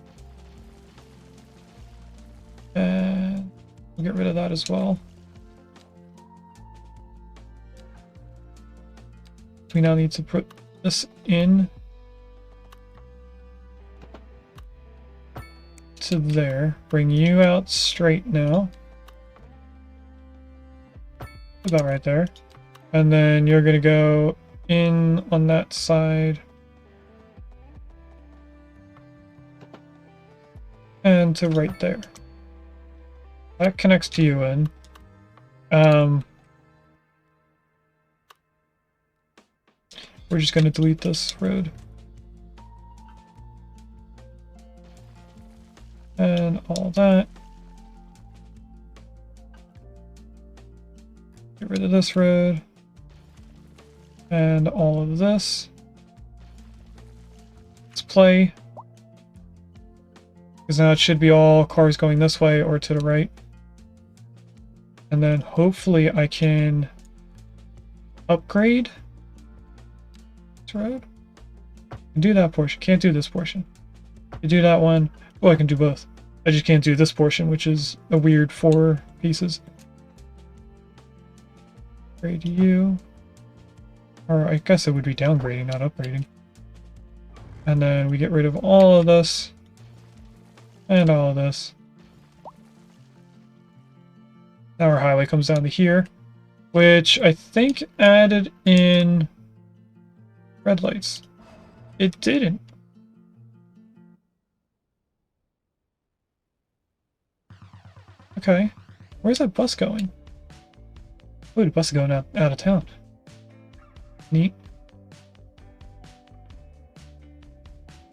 And we'll get rid of that as well. We now need to put this in to there. Bring you out straight now. About right there. And then you're going to go in on that side. And to right there. That connects to you in. We're just going to delete this road. And all that. Get rid of this road. And all of this. Let's play. Because now it should be all cars going this way or to the right. And then hopefully I can upgrade this road. I can do that portion. Can't do this portion. I can do that one. Well, I can do both. I just can't do this portion, which is a weird 4 pieces. Upgrade you. Or I guess it would be downgrading, not upgrading. And then we get rid of all of this. And all of this. Now our highway comes down to here, which I think added in red lights. It didn't. Okay. Where's that bus going? Oh, the bus is going out of town. Neat.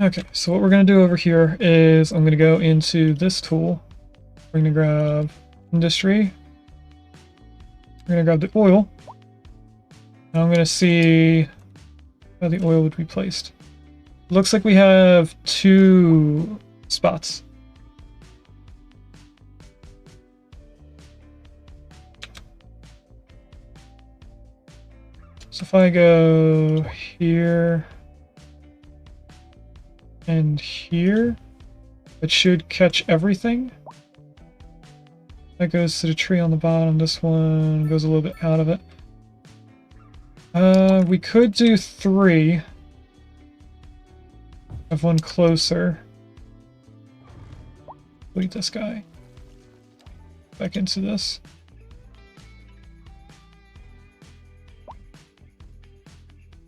Okay, so what we're going to do over here is I'm going to go into this tool. We're going to grab industry. We're going to grab the oil. Now I'm going to see how the oil would be placed. Looks like we have 2 spots. So if I go here and here, it should catch everything. That goes to the tree on the bottom. This one goes a little bit out of it. We could do 3. Have one closer. Delete this guy. Back into this.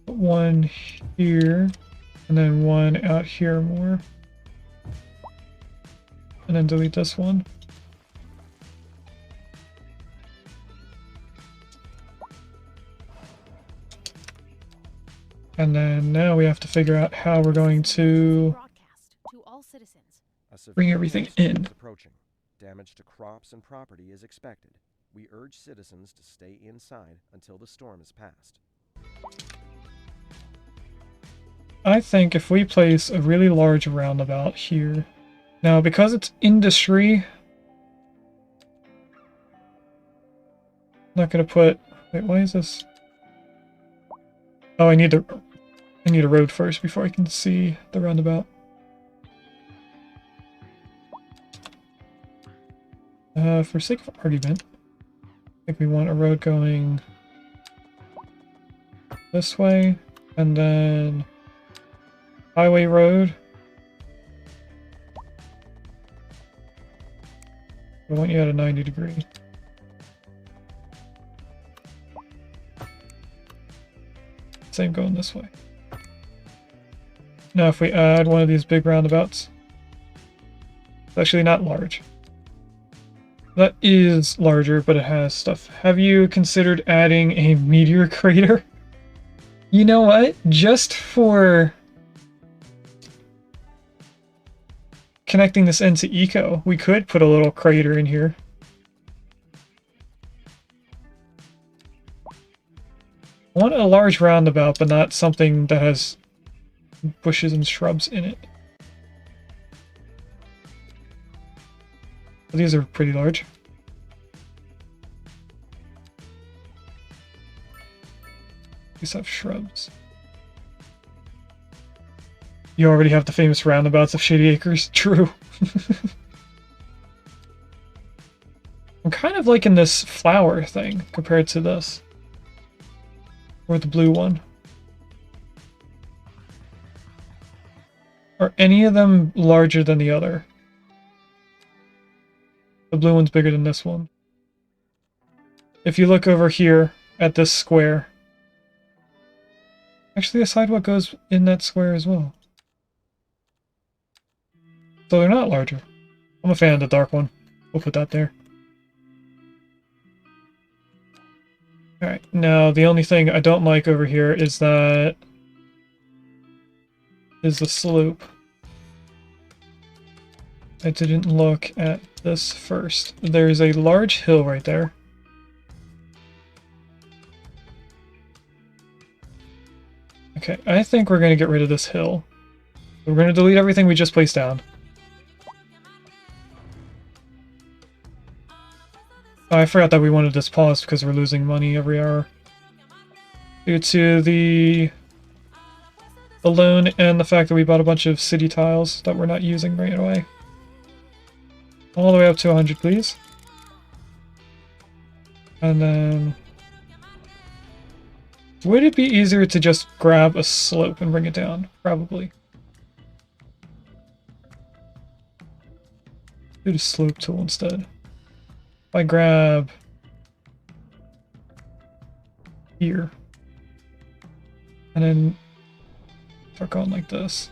Put one here, and then one out here more. And then delete this one. And then now we have to figure out how we're going to bring everything in. Approaching. Damage to crops and property is expected. We urge citizens to stay inside until the storm is passed. I think if we place a really large roundabout here. Now, because it's industry, I'm not going to put... Wait, why is this? Oh, I need a road first before I can see the roundabout. For sake of argument, I think we want a road going this way, and then highway road. I want you at a 90 degree. Same going this way. Now if we add one of these big roundabouts, it's actually not large. That is larger, but it has stuff. Have you considered adding a meteor crater? You know what? Just for connecting this end to eco, we could put a little crater in here. I want a large roundabout, but not something that has bushes and shrubs in it. These are pretty large. These have shrubs. You already have the famous roundabouts of Shady Acres. True. I'm kind of liking this flower thing compared to this. Or the blue one. Are any of them larger than the other? The blue one's bigger than this one. If you look over here at this square, Actually, a sidewalk goes in that square as well. So they're not larger. I'm a fan of the dark one. We'll put that there. Alright, now the only thing I don't like over here is the slope. I didn't look at this first. There's a large hill right there. Okay, I think we're going to get rid of this hill. We're going to delete everything we just placed down. Oh, I forgot that we wanted this paused because we're losing money every hour. Due to the loan and the fact that we bought a bunch of city tiles that we're not using right away. All the way up to 100, please. And then... would it be easier to just grab a slope and bring it down? Probably. Do the slope tool instead. If I grab here and then start going like this.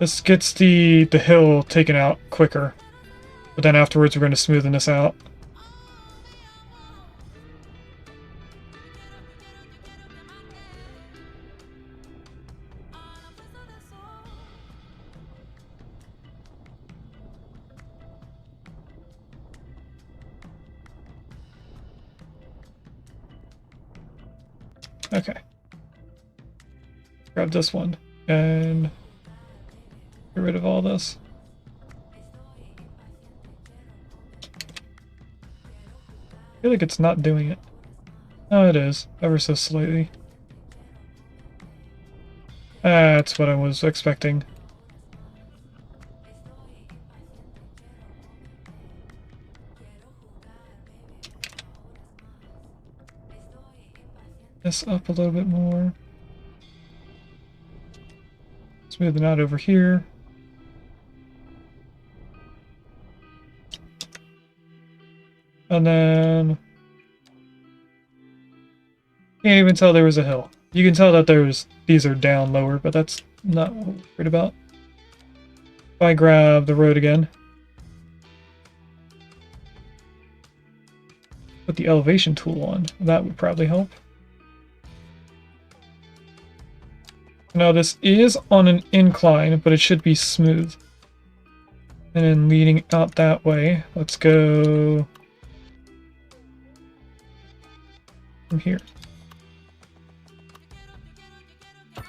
This gets the hill taken out quicker, but then afterwards we're going to smoothen this out. Okay. Grab this one and get rid of all this. I feel like it's not doing it. Oh, it is. Ever so slightly. That's what I was expecting. This up a little bit more. Smooth it out over here. And then... can't even tell there was a hill. You can tell that these are down lower, but that's not what we're worried about. If I grab the road again, put the elevation tool on, that would probably help. Now this is on an incline, but it should be smooth. And then leading out that way, let's go from here. I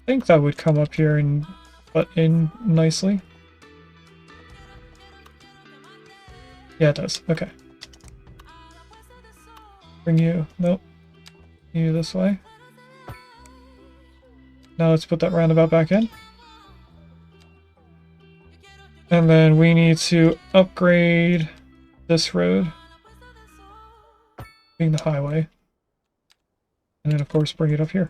think that would come up here and butt in nicely. Yeah, it does. Okay. Bring you... nope. You this way. Now let's put that roundabout back in. And then we need to upgrade this road, being the highway. And then of course bring it up here.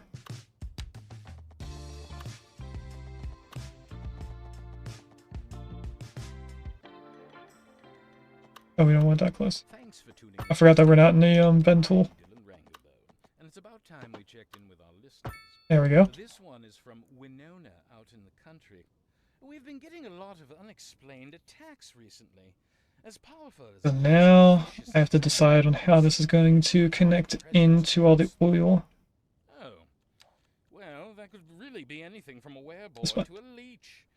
Oh, we don't want that close. Thanks for tuning I forgot that we're not in the bend tool. and it's about time we checked in with our listeners. There we go. This one is from Winona out in the country. We've been getting a lot of unexplained attacks recently. As powerful as So now I have to decide on how this is going to connect into all the oil. Oh. Well, that could really be anything from a wereboy This one. to a leech.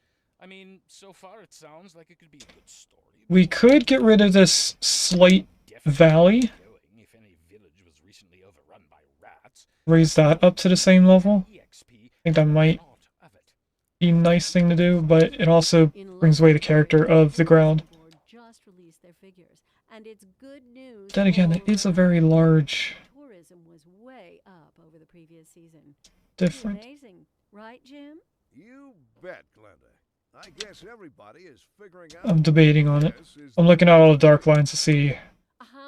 I mean, so far it sounds like it could be a good story. We could get rid of this slight valley, Going if any village was recently overrun by rats. raise that up to the same level. EXP I think that might lot of it. be a nice thing to do, but it also brings away the character of the ground. Just released their figures, and it's good news. Then again, it is a very large tourism was way up over the previous season. difference. Amazing, right, Jim? You bet, Glenda. I guess everybody is figuring out. I'm debating on it. this is I'm looking at all the dark lines to see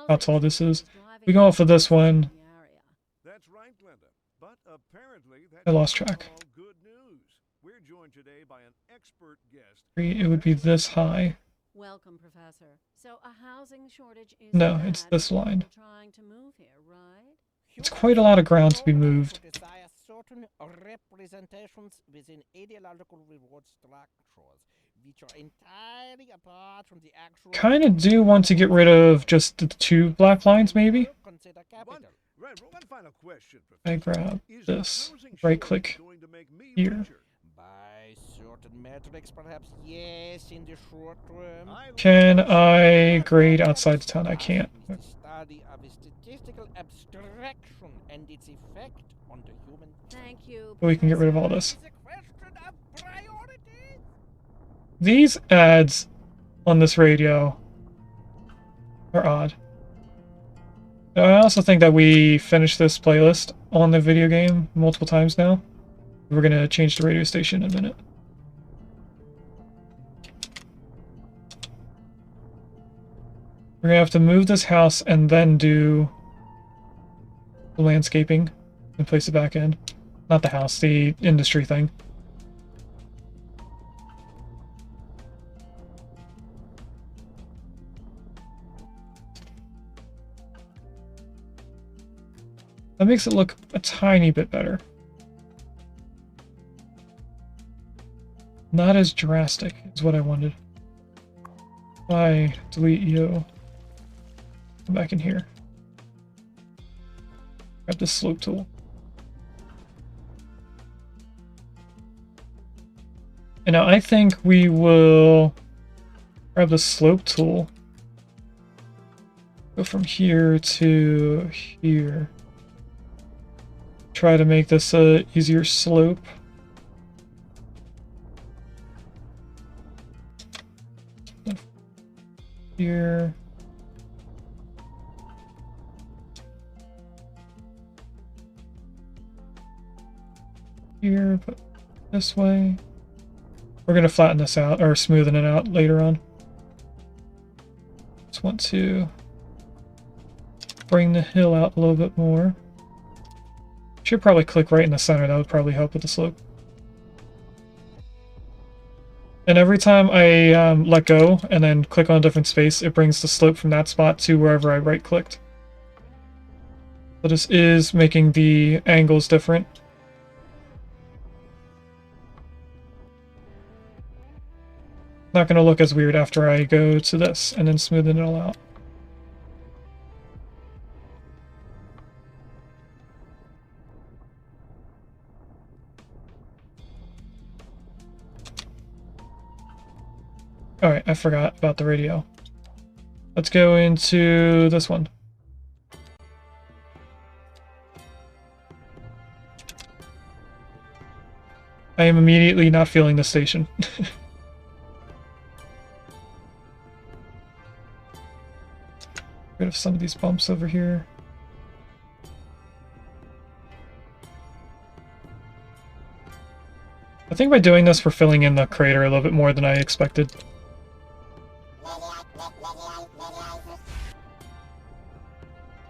how tall this is. We go off of this one. That's right, Glenda. But apparently I lost track. all good news. We're We're joined today by an expert guest. It would be this high. Welcome, Professor. So a housing shortage is No, bad it's for this people line. trying to move here, right? It's quite a lot of ground to be moved. Desire certain representations within ideological reward structures, which are entirely apart from the actual. Kind of do want to get rid of just the 2 black lines, maybe. Consider capital. One final question, I Professor. grab Is this, the housing right shortage click going to make me here. richer? By certain metrics, perhaps yes, in the short term. Can I grade outside the town? I can't. The study of a statistical abstraction and its effect on the human. Thank you. We can get rid of all this. It's a question of priorities. These ads on this radio are odd. I also think that we finished this playlist on the video game multiple times now. We're going to change the radio station in a minute. We're going to have to move this house and then do the landscaping and place it back in. Not the house, the industry thing. That makes it look a tiny bit better. Not as drastic as what I wanted. I delete you. Come back in here. Grab the slope tool. And now I think we will grab the slope tool. Go from here to here. Try to make this a easier slope. Here. Here, but this way. We're gonna flatten this out, or smoothen it out later on. Just want to bring the hill out a little bit more. Should probably click right in the center, that would probably help with the slope. And every time I let go and then click on a different space, it brings the slope from that spot to wherever I right clicked. So this is making the angles different. Not going to look as weird after I go to this and then smoothen it all out. Alright, I forgot about the radio. Let's go into this one. I am immediately not feeling the station. Rid of some of these bumps over here. I think by doing this, we're filling in the crater a little bit more than I expected.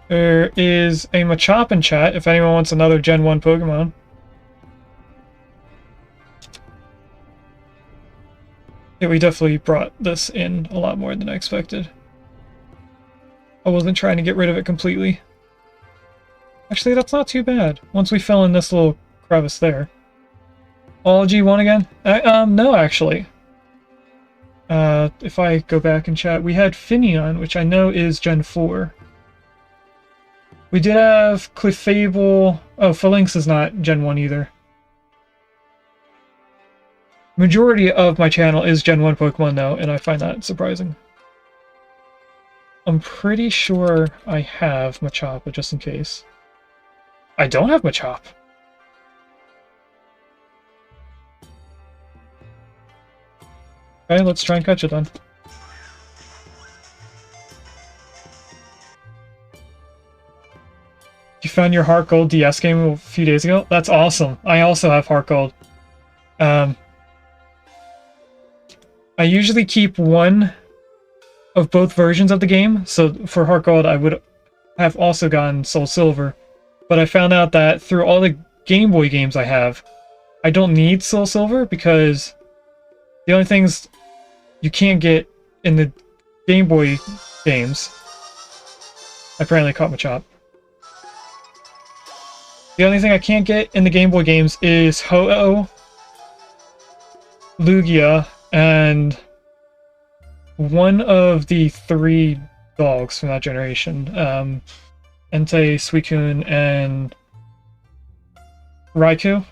There is a Machop in chat if anyone wants another Gen 1 Pokemon. Yeah, we definitely brought this in a lot more than I expected. I wasn't trying to get rid of it completely. Actually, that's not too bad. Once we fill in this little crevice there. All G1 again? No, actually. If I go back and chat, we had Finneon, which I know is Gen 4. We did have Clefable. Oh, Phalanx is not Gen 1 either. Majority of my channel is Gen 1 Pokemon though, and I find that surprising. I'm pretty sure I have Machop, but just in case. I don't have Machop. Okay, let's try and catch it then. You found your Heart Gold DS game a few days ago? That's awesome. I also have Heart Gold. I usually keep one of both versions of the game. So for Heart Gold, I would have also gotten Soul Silver. But I found out that through all the Game Boy games I have, I don't need Soul Silver because the only things you can't get in the Game Boy games. I apparently caught my chop. The only thing I can't get in the Game Boy games is Ho-Oh, Lugia, and one of the 3 dogs from that generation. Entei, Suicune, and Raikou.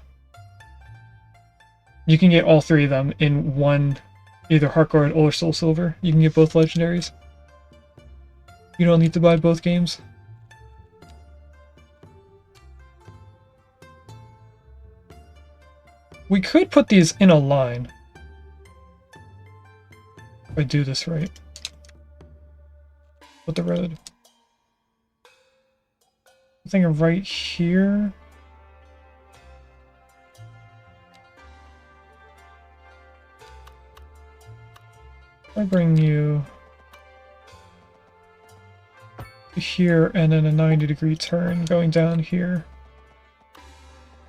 You can get all 3 of them in one, either Heart Gold or Soul Silver. You can get both legendaries. You don't need to buy both games. We could put these in a line. If I do this right. With the road. I think right here. I bring you here and then a 90-degree turn going down here.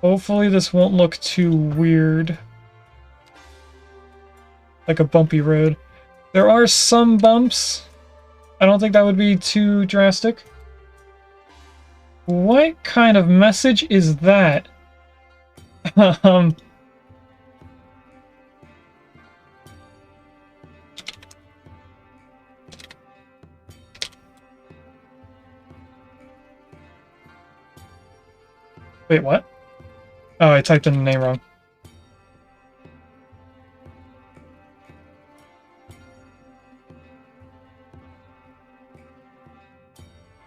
Hopefully this won't look too weird. Like a bumpy road. There are some bumps. I don't think that would be too drastic. What kind of message is that? Wait, what? Oh, I typed in the name wrong.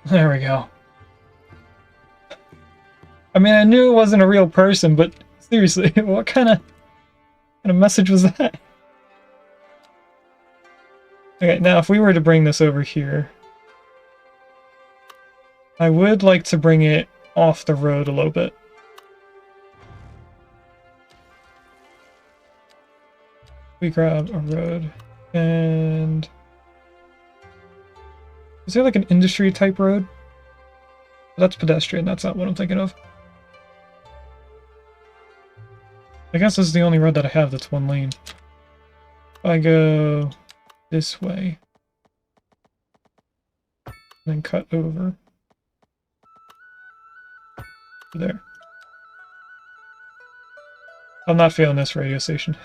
There we go. I mean, I knew it wasn't a real person, but seriously, what kind of message was that? Okay, now if we were to bring this over here, I would like to bring it off the road a little bit. We grab a road, and is there like an industry type road? That's pedestrian, that's not what I'm thinking of. I guess this is the only road that I have that's one lane. If I go this way, then cut over. There. I'm not feeling this radio station.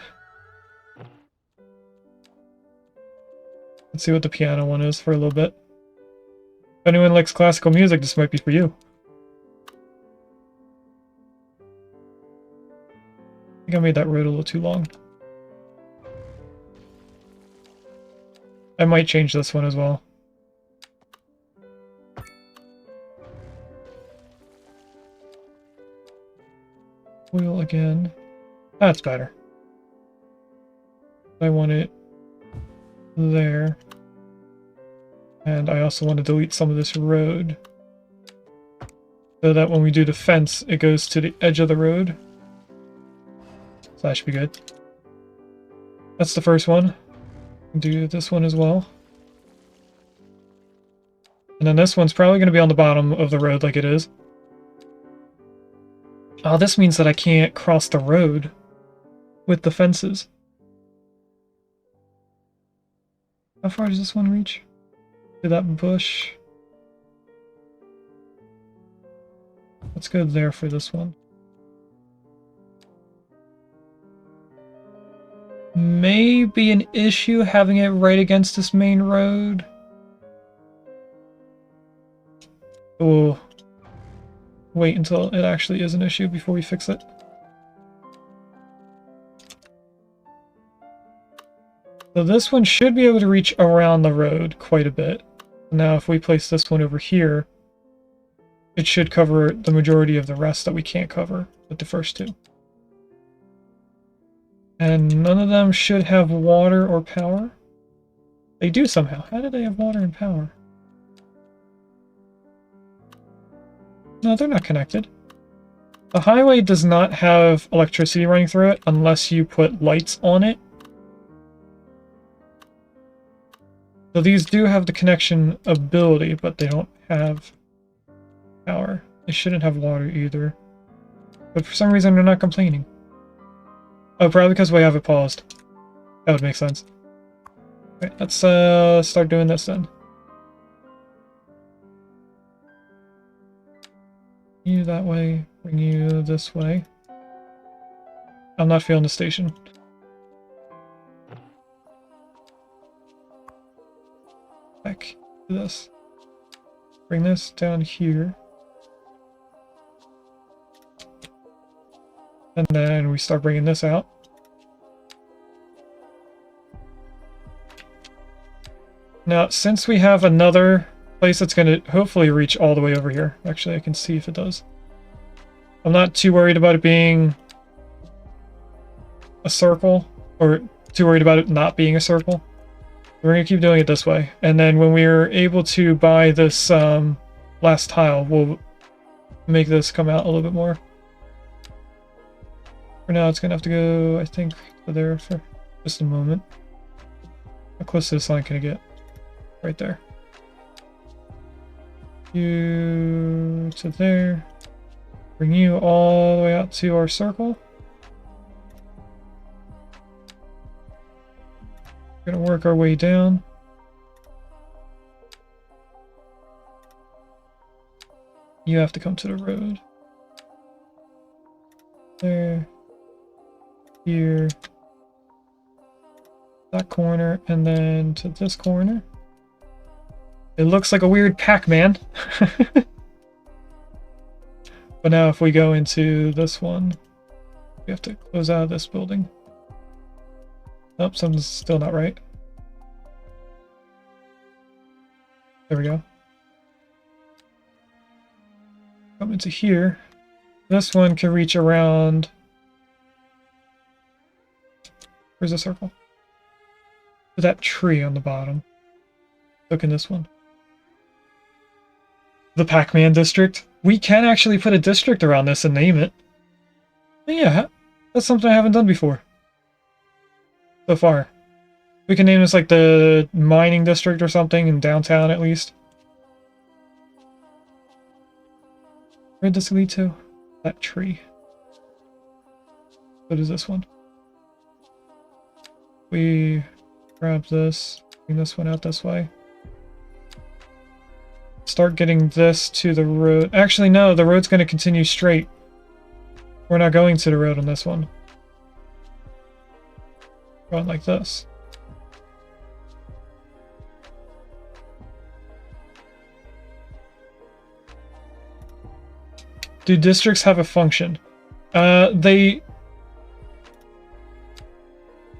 Let's see what the piano one is for a little bit. If anyone likes classical music, this might be for you. I think I made that road a little too long. I might change this one as well. Wheel again. That's better. I want it there. And I also want to delete some of this road. So that when we do the fence, it goes to the edge of the road. So that should be good. That's the first one. Do this one as well. And then this one's probably going to be on the bottom of the road like it is. Oh, this means that I can't cross the road with the fences. How far does this one reach? To that bush. Let's go there for this one. May be an issue having it right against this main road. We'll wait until it actually is an issue before we fix it. So this one should be able to reach around the road quite a bit. Now if we place this one over here, it should cover the majority of the rest that we can't cover with the first two. And none of them should have water or power. They do somehow. How do they have water and power? No, they're not connected. The highway does not have electricity running through it unless you put lights on it. So these do have the connection ability, but they don't have power. They shouldn't have water either. But for some reason they're not complaining. Oh, probably because we have it paused. That would make sense. Okay, let's start doing this then. You that way, bring you this way. I'm not feeling the station. Back to this. Bring this down here. And then we start bringing this out. Now, since we have another place that's going to hopefully reach all the way over here. Actually, I can see if it does. I'm not too worried about it being a circle, or too worried about it not being a circle. We're going to keep doing it this way. And then when we're able to buy this last tile, we'll make this come out a little bit more. For now, it's going to have to go, I think, to there for just a moment. How close to this line can I get? Right there. You to there. Bring you all the way out to our circle. We're going to work our way down. You have to come to the road. There. Here. That corner, and then to this corner. It looks like a weird Pac-Man. But now if we go into this one, we have to close out of this building. Oh, something's still not right. There we go. Come into here. This one can reach around... Where's the circle? To that tree on the bottom. Look in this one. The Pac-Man district. We can actually put a district around this and name it. But yeah, that's something I haven't done before. So far. We can name this like the mining district or something in downtown at least. Where'd this lead to? That tree. What is this one? We grab this, bring this one out this way. Start getting this to the road. Actually, no, the road's going to continue straight. We're not going to the road on this one. Going like this. Do districts have a function? They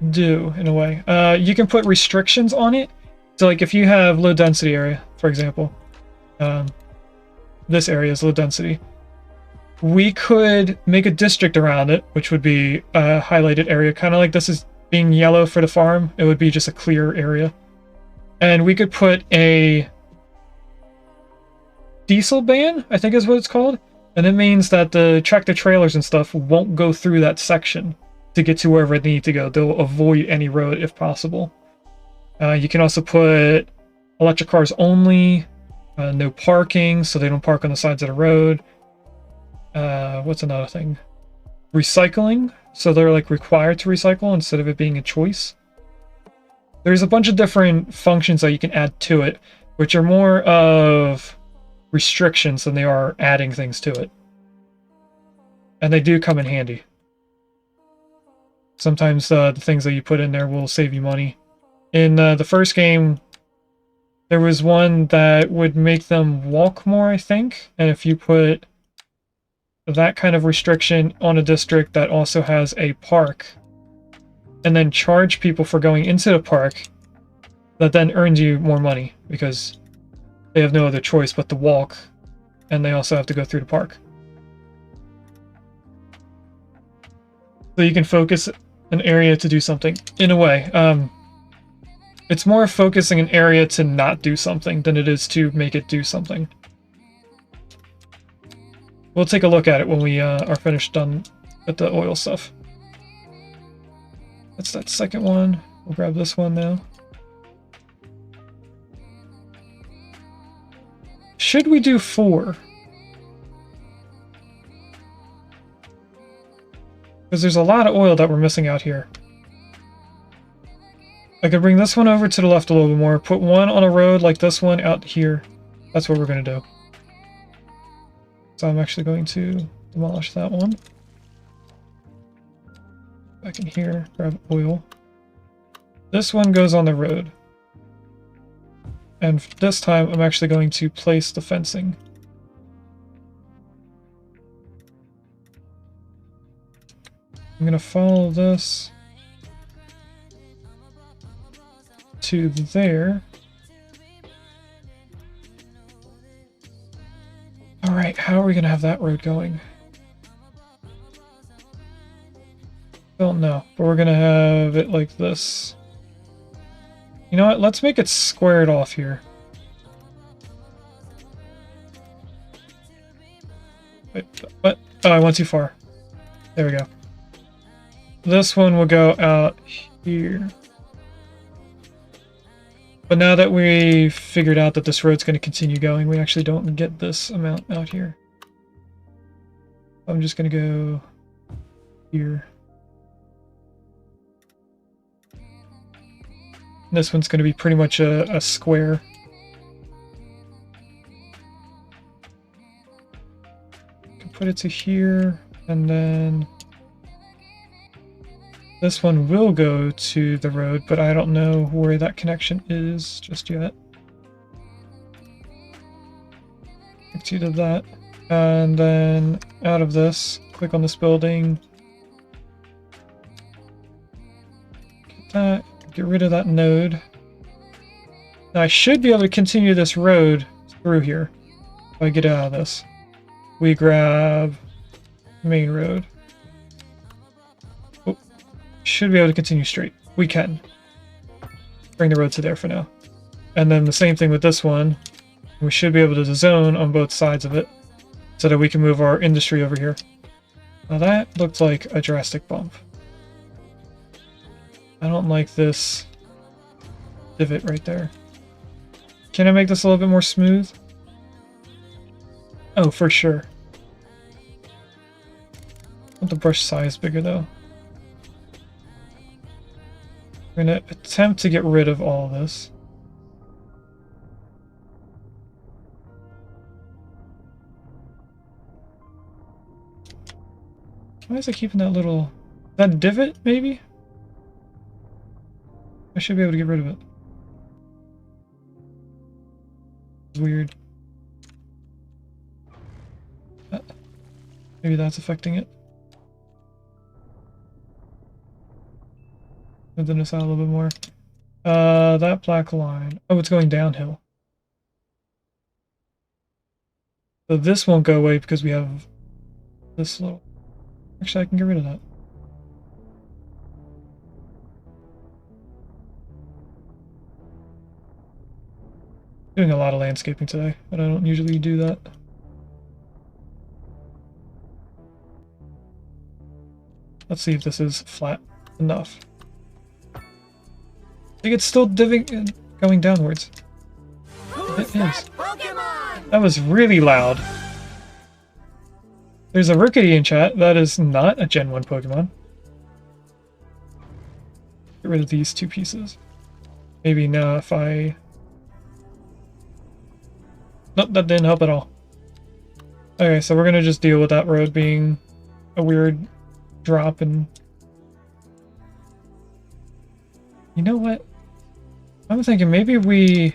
do, in a way. You can put restrictions on it. So, like, if you have low density area, for example, this area is low density. We could make a district around it, which would be a highlighted area, kind of like this is being yellow for the farm. It would be just a clear area. And we could put a diesel ban, I think is what it's called. And it means that the tractor trailers and stuff won't go through that section to get to wherever they need to go. They'll avoid any road if possible. You can also put electric cars only, no parking, so they don't park on the sides of the road. What's another thing? Recycling, so they're like required to recycle instead of it being a choice. There's a bunch of different functions that you can add to it, which are more of restrictions than they are adding things to it. And they do come in handy. Sometimes the things that you put in there will save you money. In the first game, there was one that would make them walk more, I think. And if you put that kind of restriction on a district that also has a park, and then charge people for going into the park, that then earns you more money, because they have no other choice but to walk, and they also have to go through the park. So you can focus an area to do something, in a way. It's more focusing an area to not do something than it is to make it do something. We'll take a look at it when we are finished done with the oil stuff. That's that second one. We'll grab this one now. Should we do 4? Because there's a lot of oil that we're missing out here. I could bring this one over to the left a little bit more. Put one on a road like this one out here. That's what we're going to do. So I'm actually going to demolish that one. Back in here, grab oil. This one goes on the road. And this time I'm actually going to place the fencing. I'm going to follow this to there. Alright, how are we going to have that road going? Don't know, but we're going to have it like this. You know what? Let's make it squared off here. Wait, what? Oh, I went too far. There we go. This one will go out here. But now that we figured out that this road's going to continue going, we actually don't get this amount out here. I'm just going to go here. This one's going to be pretty much a square. Can put it to here, and then this one will go to the road, but I don't know where that connection is just yet. Connect to that, and then out of this, click on this building. Get that. Get rid of that node. Now I should be able to continue this road through here. If I get out of this. We grab main road. Oh, should be able to continue straight. We can. Bring the road to there for now. And then the same thing with this one. We should be able to zone on both sides of it. So that we can move our industry over here. Now that looked like a drastic bump. I don't like this divot right there. Can I make this a little bit more smooth? Oh, for sure. I want the brush size bigger though. We're going to attempt to get rid of all of this. Why is it keeping that little... that divot, maybe? I should be able to get rid of it. It's weird. Maybe that's affecting it. Thin this out a little bit more. That black line. Oh, it's going downhill. So this won't go away because we have this little... Actually, I can get rid of that. Doing a lot of landscaping today, but I don't usually do that. Let's see if this is flat enough. I think it's still going downwards. It is. That was really loud. There's a Rickety in chat. That is not a Gen 1 Pokemon. Get rid of these two pieces. Maybe now if I... Nope, that didn't help at all. Okay, so we're gonna just deal with that road being a weird drop and... You know what? I'm thinking maybe we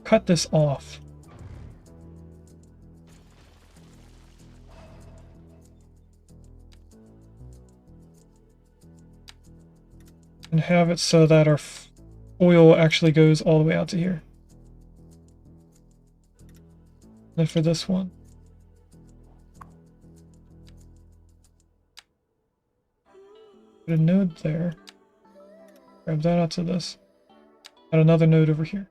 cut this off. And have it so that our oil actually goes all the way out to here. And for this one. Put a node there. Grab that out to this. Add another node over here.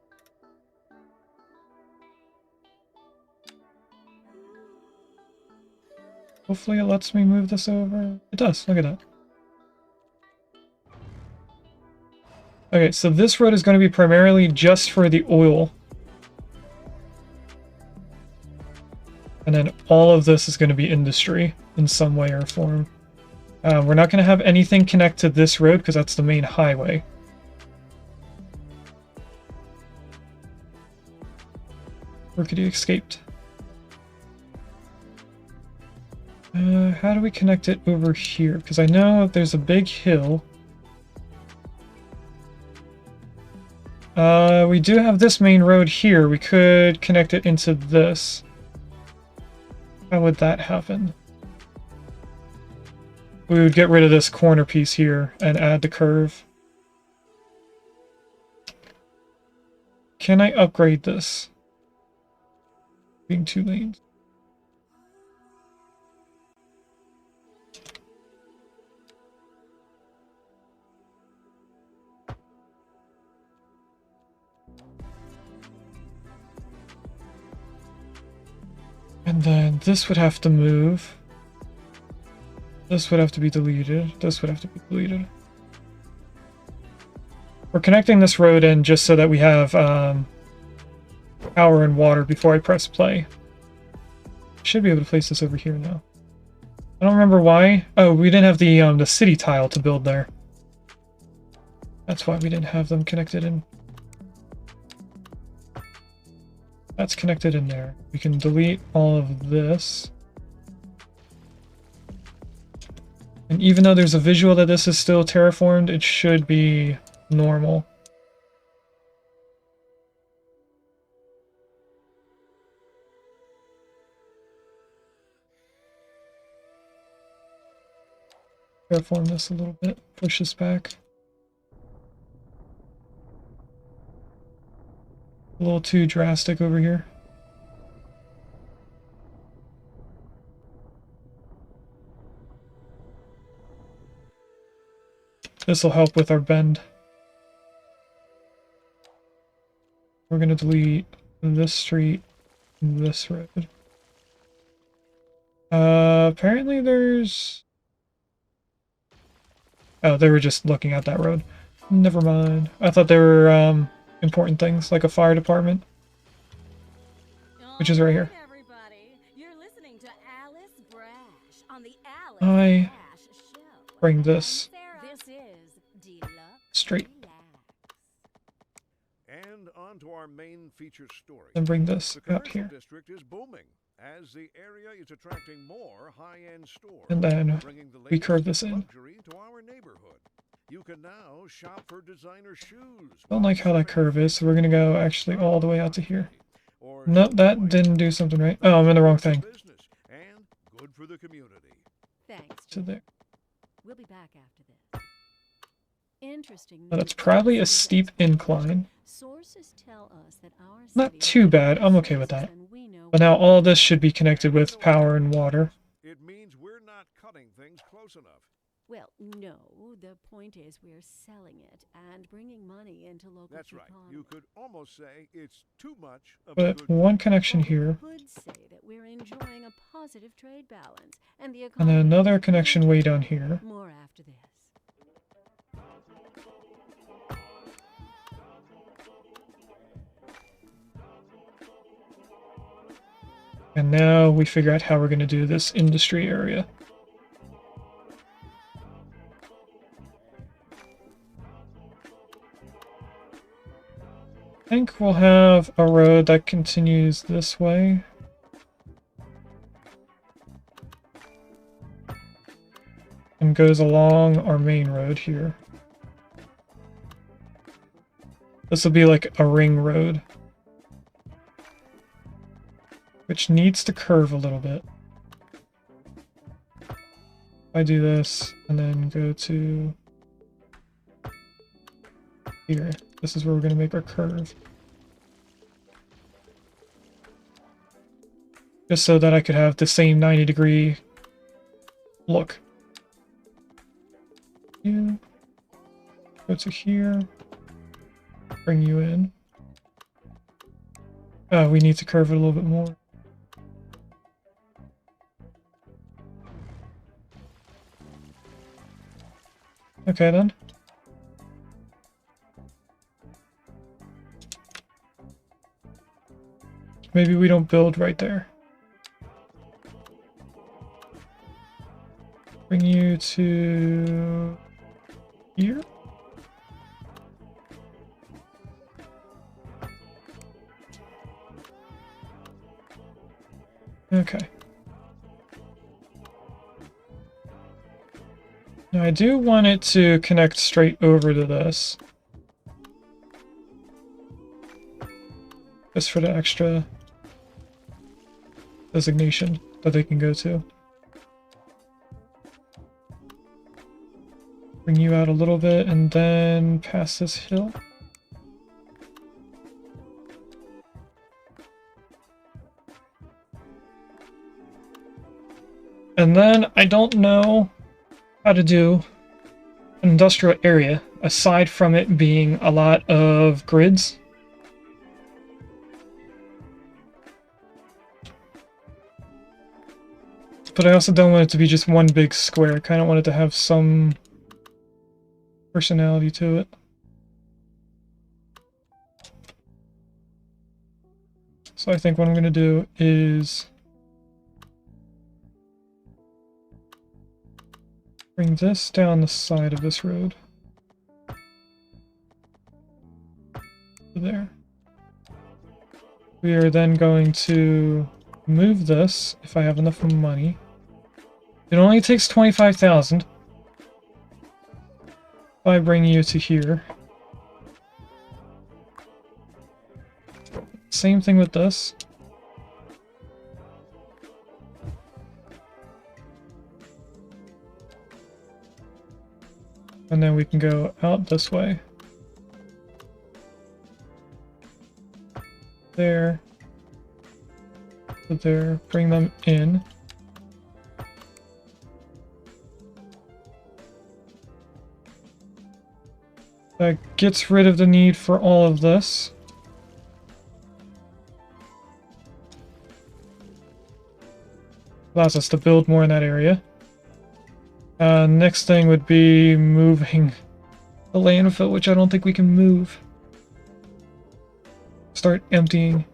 Hopefully it lets me move this over. It does, look at that. Okay, so this road is going to be primarily just for the oil. And then all of this is going to be industry. in some way or form. We're not going to have anything connect to this road because that's the main highway. Rickety escaped. How do we connect it over here? Because I know there's a big hill. We do have this main road here. We could connect it into this. How would that happen? We would get rid of this corner piece here and add the curve. Can I upgrade this? Being 2 lanes. And then this would have to move. This would have to be deleted. This would have to be deleted. We're connecting this road in just so that we have power and water before I press play. Should be able to place this over here now. I don't remember why. Oh, we didn't have the city tile to build there. That's why we didn't have them connected in. That's connected in there. We can delete all of this. And even though there's a visual that this is still terraformed, it should be normal. Terraform this a little bit, push this back. A little too drastic over here. This will help with our bend. We're going to delete this street and this road. Apparently there's... Oh, they were just looking at that road. Never mind. I thought they were important things, like a fire department. Which is right here. You're listening to Alice Brash on the Alice I Brash Show. bring this This is Deluxe straight Relax. And on to our main feature story. and bring this The up commercial here. district is booming as the area is attracting more high-end stores. And then bringing the we curve this latest in. luxury to our neighborhood. You can now shop for designer shoes. Don't like how that curve is, so we're going to go actually all the way out to here. Or Nope, that didn't do something right. Oh, I'm in the wrong thing. business and good for the community. Thanks. To there. We'll be back after this. Interesting. Now, that's news. probably a steep incline. Sources tell us that our Not city too bad. I'm okay with that. and we know But now all this should be connected with power and water. It means we're not cutting things close enough. Well, no. The point is we're selling it and bringing money into local That's right. economy. You could almost say it's too much of a But good one connection here, Could say that we're enjoying a positive trade balance and the and economy then another is connection way down here. more after this. And now we figure out how we're going to do this industry area. I think we'll have a road that continues this way. And goes along our main road here. This will be like a ring road. Which needs to curve a little bit. If I do this and then go to here, this is where we're going to make our curve. Just so that I could have the same 90-degree look. You go to here, bring you in. We need to curve it a little bit more. Okay then. Maybe we don't build right there. bring you to here. Okay. Now I do want it to connect straight over to this. Just for the extra designation that they can go to. Bring you out a little bit and then past this hill. And then I don't know how to do an industrial area aside from it being a lot of grids. But I also don't want it to be just one big square. I kind of want it to have some personality to it. So I think what I'm going to do is bring this down the side of this road. There. We are then going to move this if I have enough money. It only takes 25,000. If I bring you to here. Same thing with this. And then we can go out this way. There. To there. Bring them in. That gets rid of the need for all of this. Allows us to build more in that area. Next thing would be moving the landfill, which I don't think we can move. Start emptying.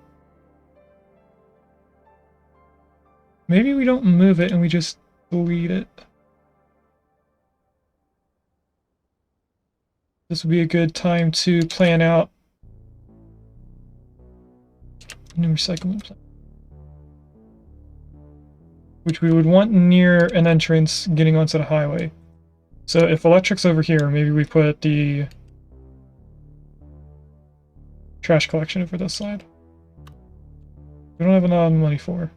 Maybe we don't move it and we just delete it. This would be a good time to plan out a new recycling plant, which we would want near an entrance getting onto the highway. So if electric's over here, maybe we put the trash collection over this side. We don't have enough money for.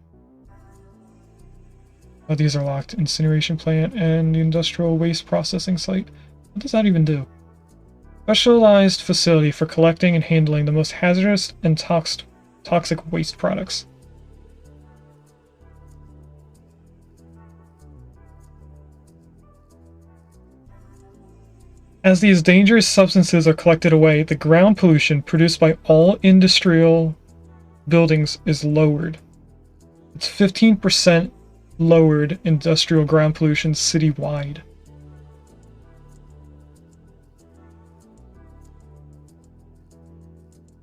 Oh, these are locked. Incineration plant and the industrial waste processing site. What does that even do? Specialized facility for collecting and handling the most hazardous and toxic waste products. As these dangerous substances are collected away, the ground pollution produced by all industrial buildings is lowered. It's 15% lowered industrial ground pollution citywide.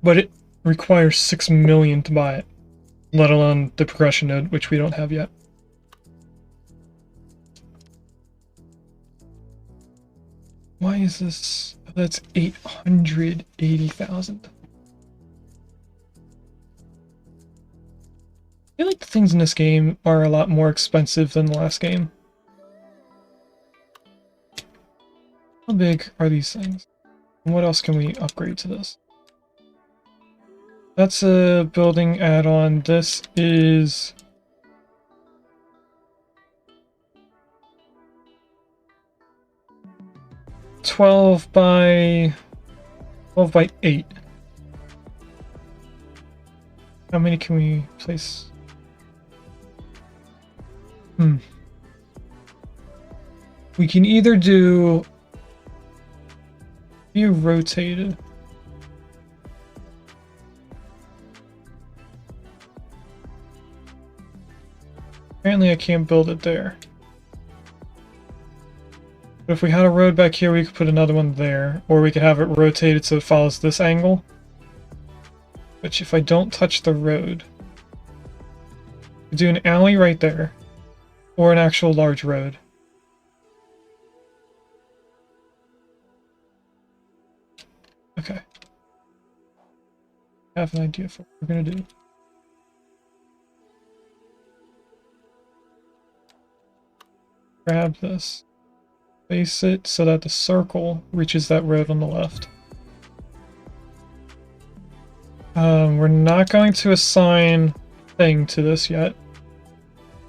But it requires 6 million to buy it, let alone the progression node, which we don't have yet. Why is this? That's 880,000. I feel like the things in this game are a lot more expensive than the last game. How big are these things? And what else can we upgrade to this? That's a building add-on. This is... twelve by 8. How many can we place? We can either do view rotated. Apparently I can't build it there. But if we had a road back here, we could put another one there. Or we could have it rotated so it follows this angle. Which, if I don't touch the road, we do an alley right there. Or an actual large road. Okay. I have an idea for what we're gonna do. Grab this. Face it so that the circle reaches that road on the left. We're not going to assign thing to this yet.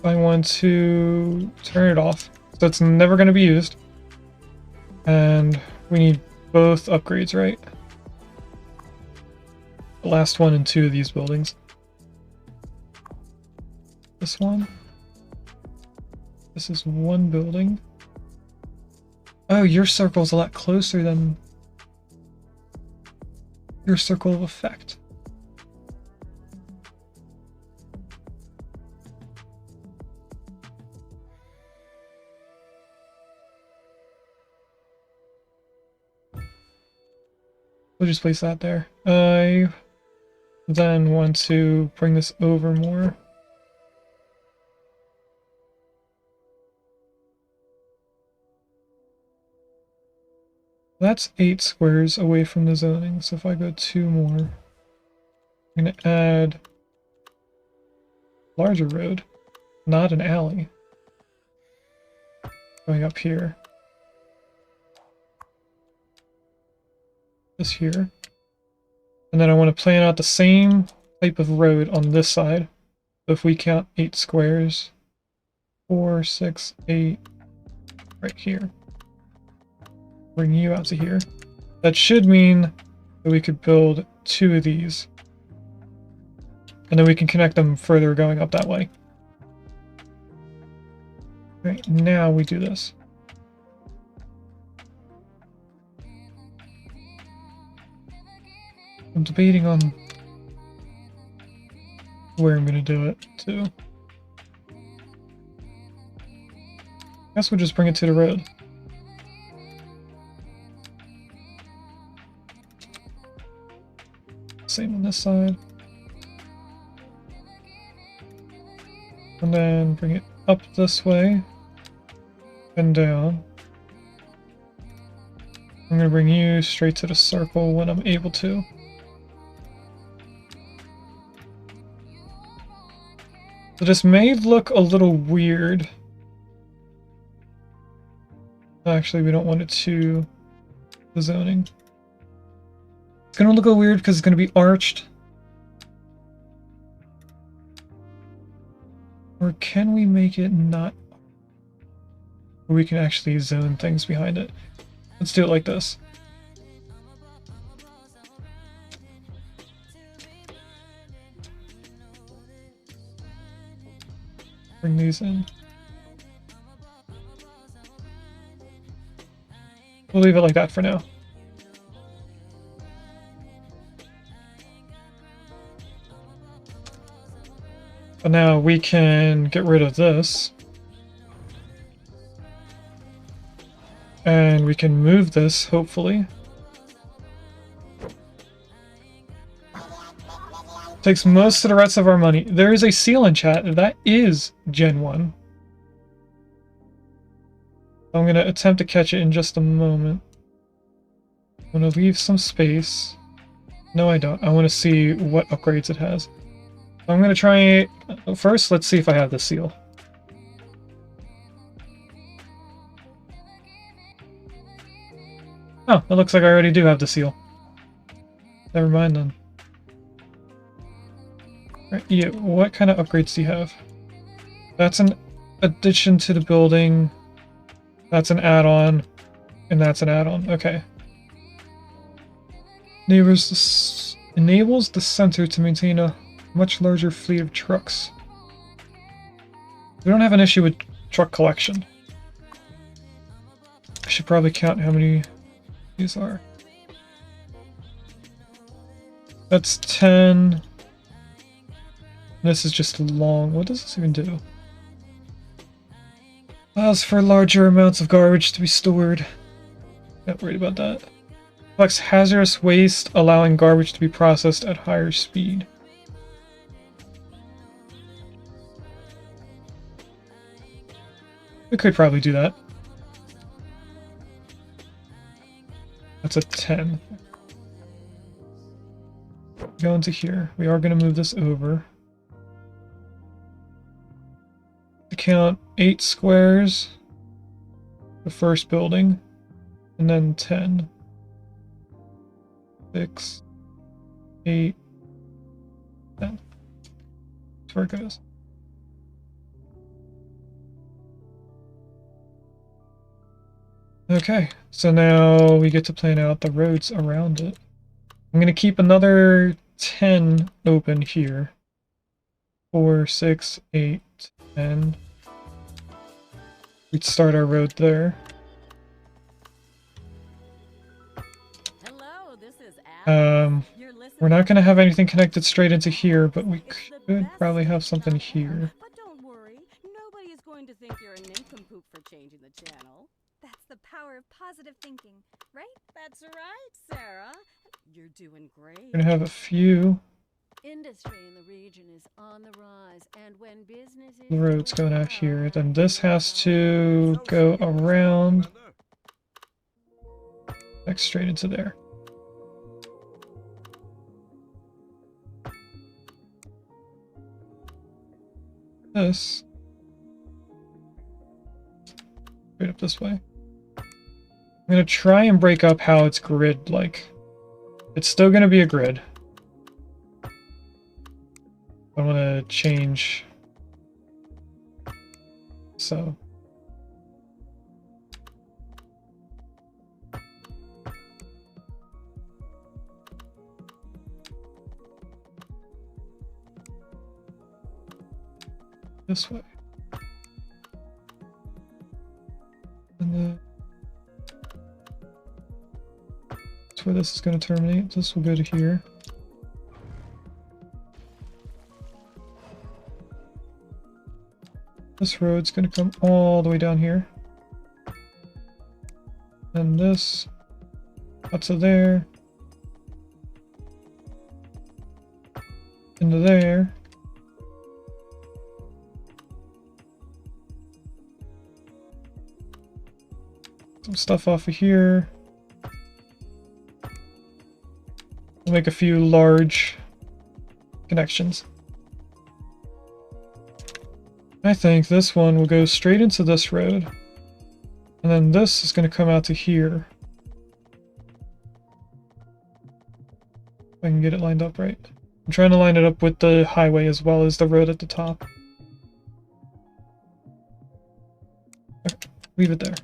I want to turn it off, so it's never going to be used. And we need both upgrades, right? The last one in 2 of these buildings. This one. This is 1 building. Oh, your circle's a lot closer than your circle of effect. We'll just place that there. I then want to bring this over more. That's 8 squares away from the zoning, so if I go 2 more, I'm going to add larger road, not an alley, going up here. This here. And then I want to plan out the same type of road on this side. So if we count 8 squares, 4, 6, 8, right here. Bring you out to here. That should mean that we could build 2 of these. And then we can connect them further going up that way. Right, now we do this. I'm debating on where I'm going to do it to. I guess we'll just bring it to the road. Same on this side. And then bring it up this way and down. I'm going to bring you straight to the circle when I'm able to. So this may look a little weird. Actually, we don't want it to the zoning. It's gonna look a little weird because it's gonna be arched. Or can we make it not? Where we can actually zone things behind it. Let's do it like this. Bring these in. We'll leave it like that for now. But now we can get rid of this. And we can move this, hopefully. Takes most of the rest of our money. There is a seal in chat. That is Gen 1. I'm going to attempt to catch it in just a moment. I'm going to leave some space. No, I don't. I want to see what upgrades it has. I'm going to try... First, let's see if I have the seal. Oh, it looks like I already do have the seal. Never mind then. Right, yeah, what kind of upgrades do you have? That's an addition to the building. That's an add-on. And that's an add-on. Okay. Enables the center to maintain a much larger fleet of trucks. We don't have an issue with truck collection. I should probably count how many these are. That's 10. This is just long. What does this even do? Allows for larger amounts of garbage to be stored. Not worried about that. Collects hazardous waste, allowing garbage to be processed at higher speed. We could probably do that. That's a 10. Go into here. We are going to move this over. To count 8 squares. The first building. And then 10. 6. 8. 10. That's where it goes. Okay, so now we get to plan out the roads around it. I'm going to keep another 10 open here. 4, 6, 8, 10. We'd start our road there. Hello, this is Al. You're listening We're not going to to have anything connected straight into here, but we It's the could best probably have station something out there. here. But don't worry, nobody is going to think you're a nincompoop for changing the channel. That's the power of positive thinking, right? That's right, Sarah. You're doing great. We're going to have a few Industry in the region is on the rise, and when business is roads going out here. Then this has So to see go you next around, month, Glenda. next straight into there. This. Straight up this way. I'm going to try and break up how it's grid-like. It's still going to be a grid. I want to change. So. This way. And then that's where this is going to terminate. This will go to here. This road's going to come all the way down here. And this out to there. Into there. Some stuff off of here. We'll make a few large connections. I think this one will go straight into this road. And then this is going to come out to here. If I can get it lined up right. I'm trying to line it up with the highway as well as the road at the top. Okay, leave it there.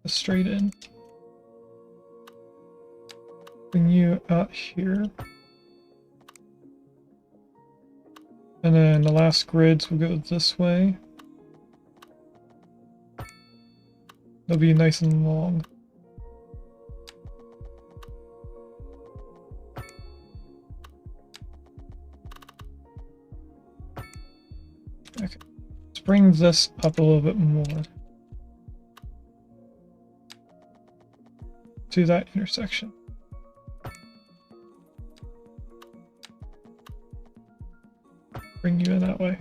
Go straight in. Bring you out here. And then the last grids will go this way. They'll be nice and long. Okay, let's bring this up a little bit more. To that intersection. Bring you in that way.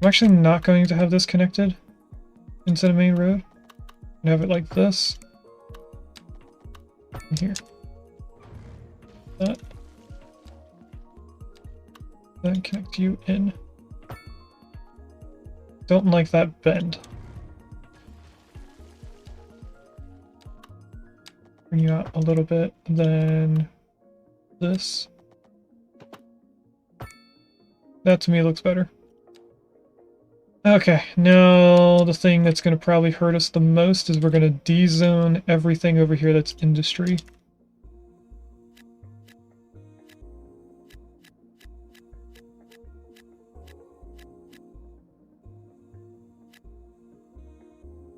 I'm actually not going to have this connected into the main road. I'm gonna have it like this. And here. That. Then connect you in. Don't like that bend. Bring you out a little bit, then this. That to me looks better. Okay, now the thing that's going to probably hurt us the most is we're going to de-zone everything over here that's industry.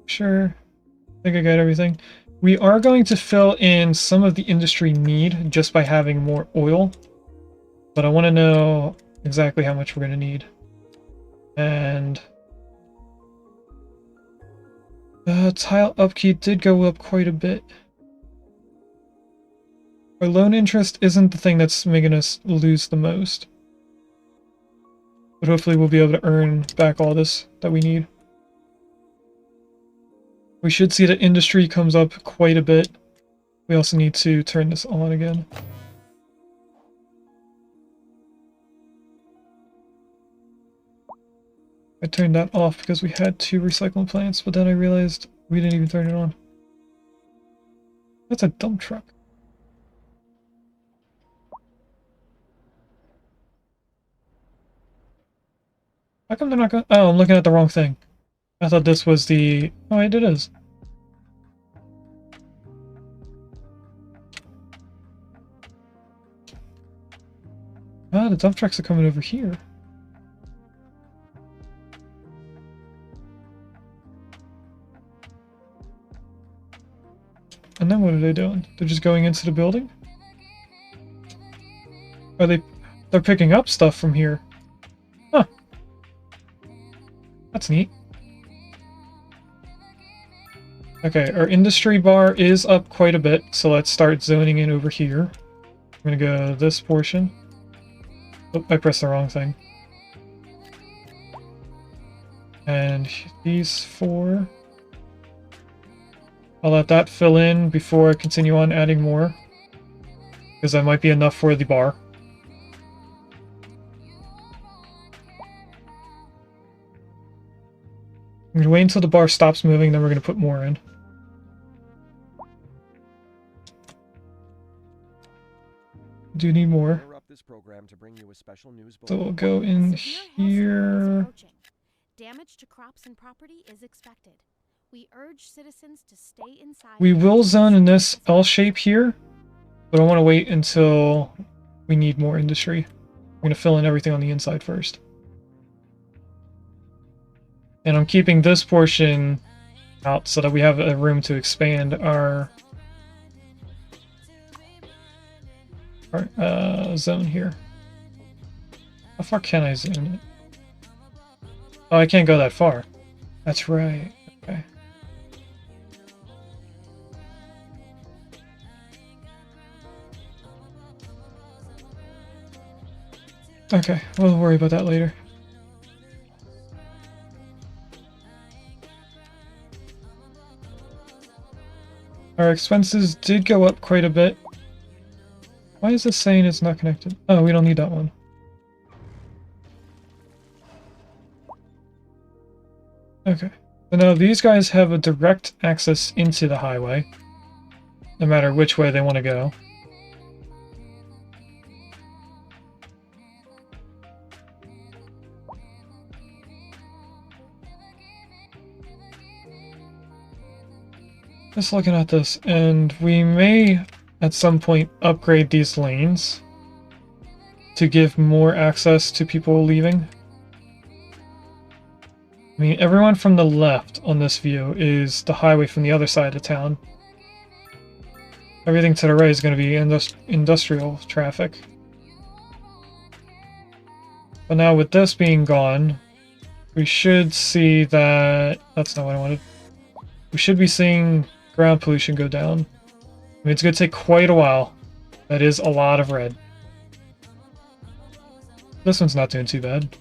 Sure, I think I got everything. We are going to fill in some of the industry need just by having more oil, but I want to know exactly how much we're going to need. And tile upkeep did go up quite a bit. Our loan interest isn't the thing that's making us lose the most, but hopefully we'll be able to earn back all this that we need. We should see that industry comes up quite a bit We also need to turn this on again. I turned that off because we had 2 recycling plants, but then I realized we didn't even turn it on. That's a dump truck. How come they're not going? Oh, I'm looking at the wrong thing. I thought this was the... Oh, wait, it is. Ah, the dump trucks are coming over here. And then what are they doing? They're just going into the building? Are they... They're picking up stuff from here. Huh. That's neat. Okay, our industry bar is up quite a bit, so let's start zoning in over here. I'm gonna go this portion. Oh, I pressed the wrong thing. And these 4. I'll let that fill in before I continue on adding more, because that might be enough for the bar. I'm gonna wait until the bar stops moving, then we're gonna put more in. Do need more. This program to bring you a special news So we'll go in here. Damage to crops and property is expected. We urge citizens to stay inside. We will zone in this L shape here, but I want to wait until we need more industry. I'm going to fill in everything on the inside first. And I'm keeping this portion out so that we have a room to expand our zone here. How far can I zoom it? Oh, I can't go that far. That's right. Okay. Okay, we'll worry about that later. Our expenses did go up quite a bit. Why is this saying it's not connected? Oh, we don't need that one. Okay. So now these guys have a direct access into the highway, no matter which way they want to go. Just looking at this, and we may at some point upgrade these lanes to give more access to people leaving. I mean, everyone from the left on this view is the highway from the other side of town. Everything to the right is going to be industrial traffic. But now with this being gone, we should see that... That's not what I wanted. We should be seeing ground pollution go down. I mean, it's going to take quite a while. That is a lot of red. This one's not doing too bad.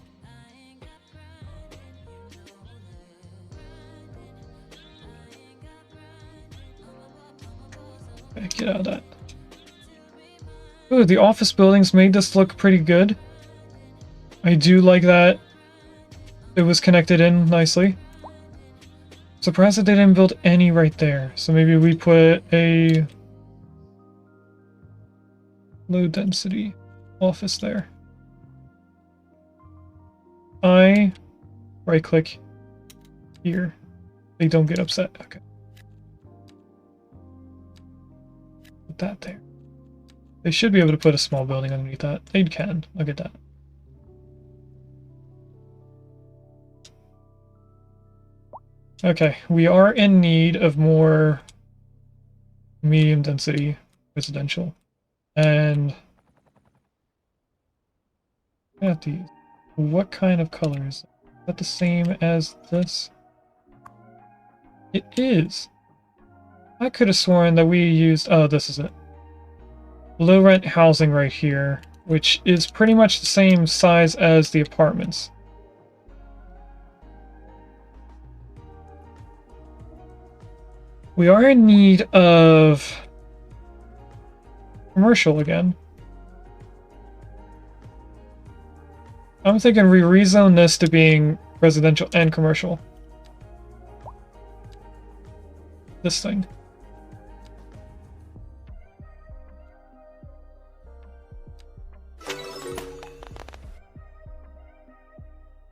Okay, get out of that. Ooh, the office buildings made this look pretty good. I do like that it was connected in nicely. Surprised that they didn't build any right there. So maybe we put a low density office there. I right click here. They don't get upset. Okay. Put that there. They should be able to put a small building underneath that. They can. Look at that. Okay, we are in need of more medium density residential. And at these, what kind of color is that the same as this? It is. I could have sworn that we used, oh, this is it. Low rent housing right here, which is pretty much the same size as the apartments. We are in need of commercial again. I'm thinking we rezone this to being residential and commercial. This thing.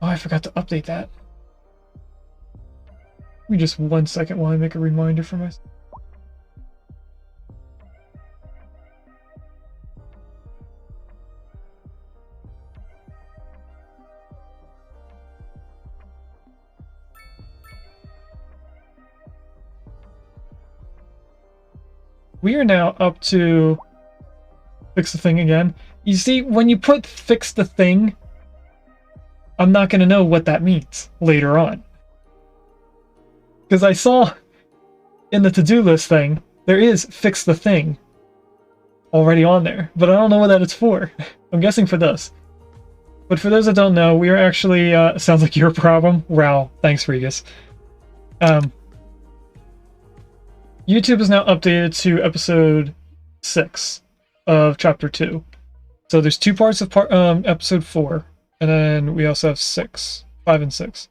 Oh, I forgot to update that. Give me just 1 second while I make a reminder for myself. We are now up to fix the thing again. You see, when you put fix the thing, I'm not going to know what that means later on. Because I saw in the to-do list thing, there is fix the thing already on there, but I don't know what that is for. I'm guessing for this. But for those that don't know, we are actually, sounds like your problem. Wow, thanks Regis. YouTube is now updated to episode 6 of chapter 2. So there's 2 parts of episode 4, and then we also have 5 and 6.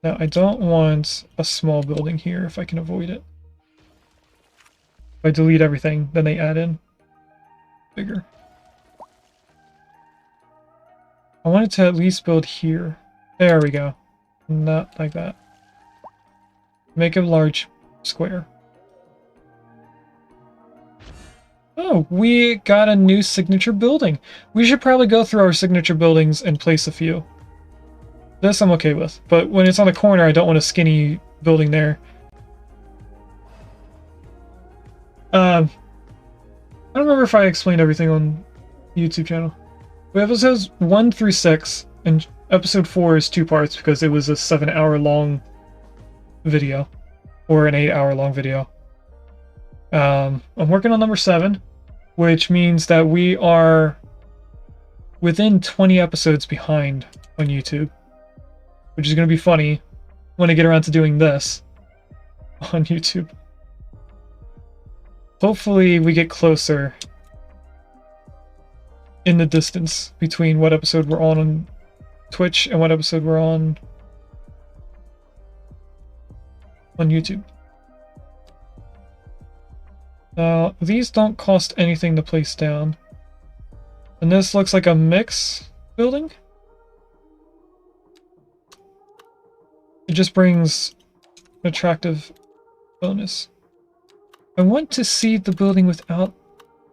Now I don't want a small building here if I can avoid it. If I delete everything, then they add in bigger. I wanted to at least build here. There we go. Not like that. Make a large square. Oh, we got a new signature building. We should probably go through our signature buildings and place a few. This I'm okay with, but when it's on the corner, I don't want a skinny building there. I don't remember if I explained everything on the YouTube channel. We have episodes 1 through 6, and episode 4 is 2 parts because it was a 7-hour long video, or an 8-hour long video. I'm working on number 7, which means that we are within 20 episodes behind on YouTube, which is going to be funny when I get around to doing this on YouTube. Hopefully we get closer in the distance between what episode we're on Twitch and what episode we're on YouTube. Now, these don't cost anything to place down. And this looks like a mix building. It just brings an attractive bonus. I want to see the building without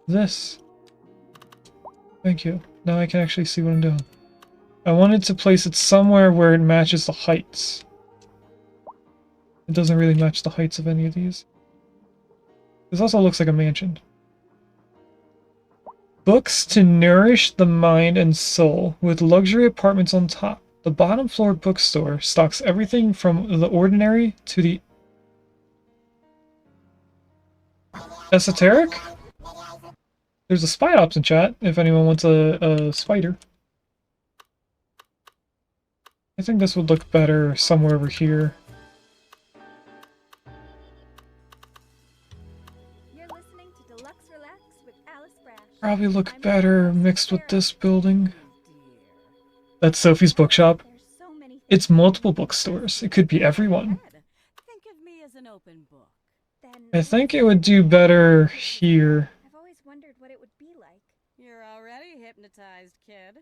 this. Thank you. Now I can actually see what I'm doing. I wanted to place it somewhere where it matches the heights. It doesn't really match the heights of any of these. This also looks like a mansion. Books to nourish the mind and soul, with luxury apartments on top. The bottom floor bookstore stocks everything from the ordinary to the esoteric? There's a spy ops in chat, if anyone wants a spider. I think this would look better somewhere over here. You're listening to Deluxe Relax with Alice Brash. Probably look better mixed with this building. That's Sophie's bookshop. There's so many It's multiple bookstores. It could be everyone. Think of me as an open book. Then I think it would do better here. I've always wondered what it would be like. You're already hypnotized, kid.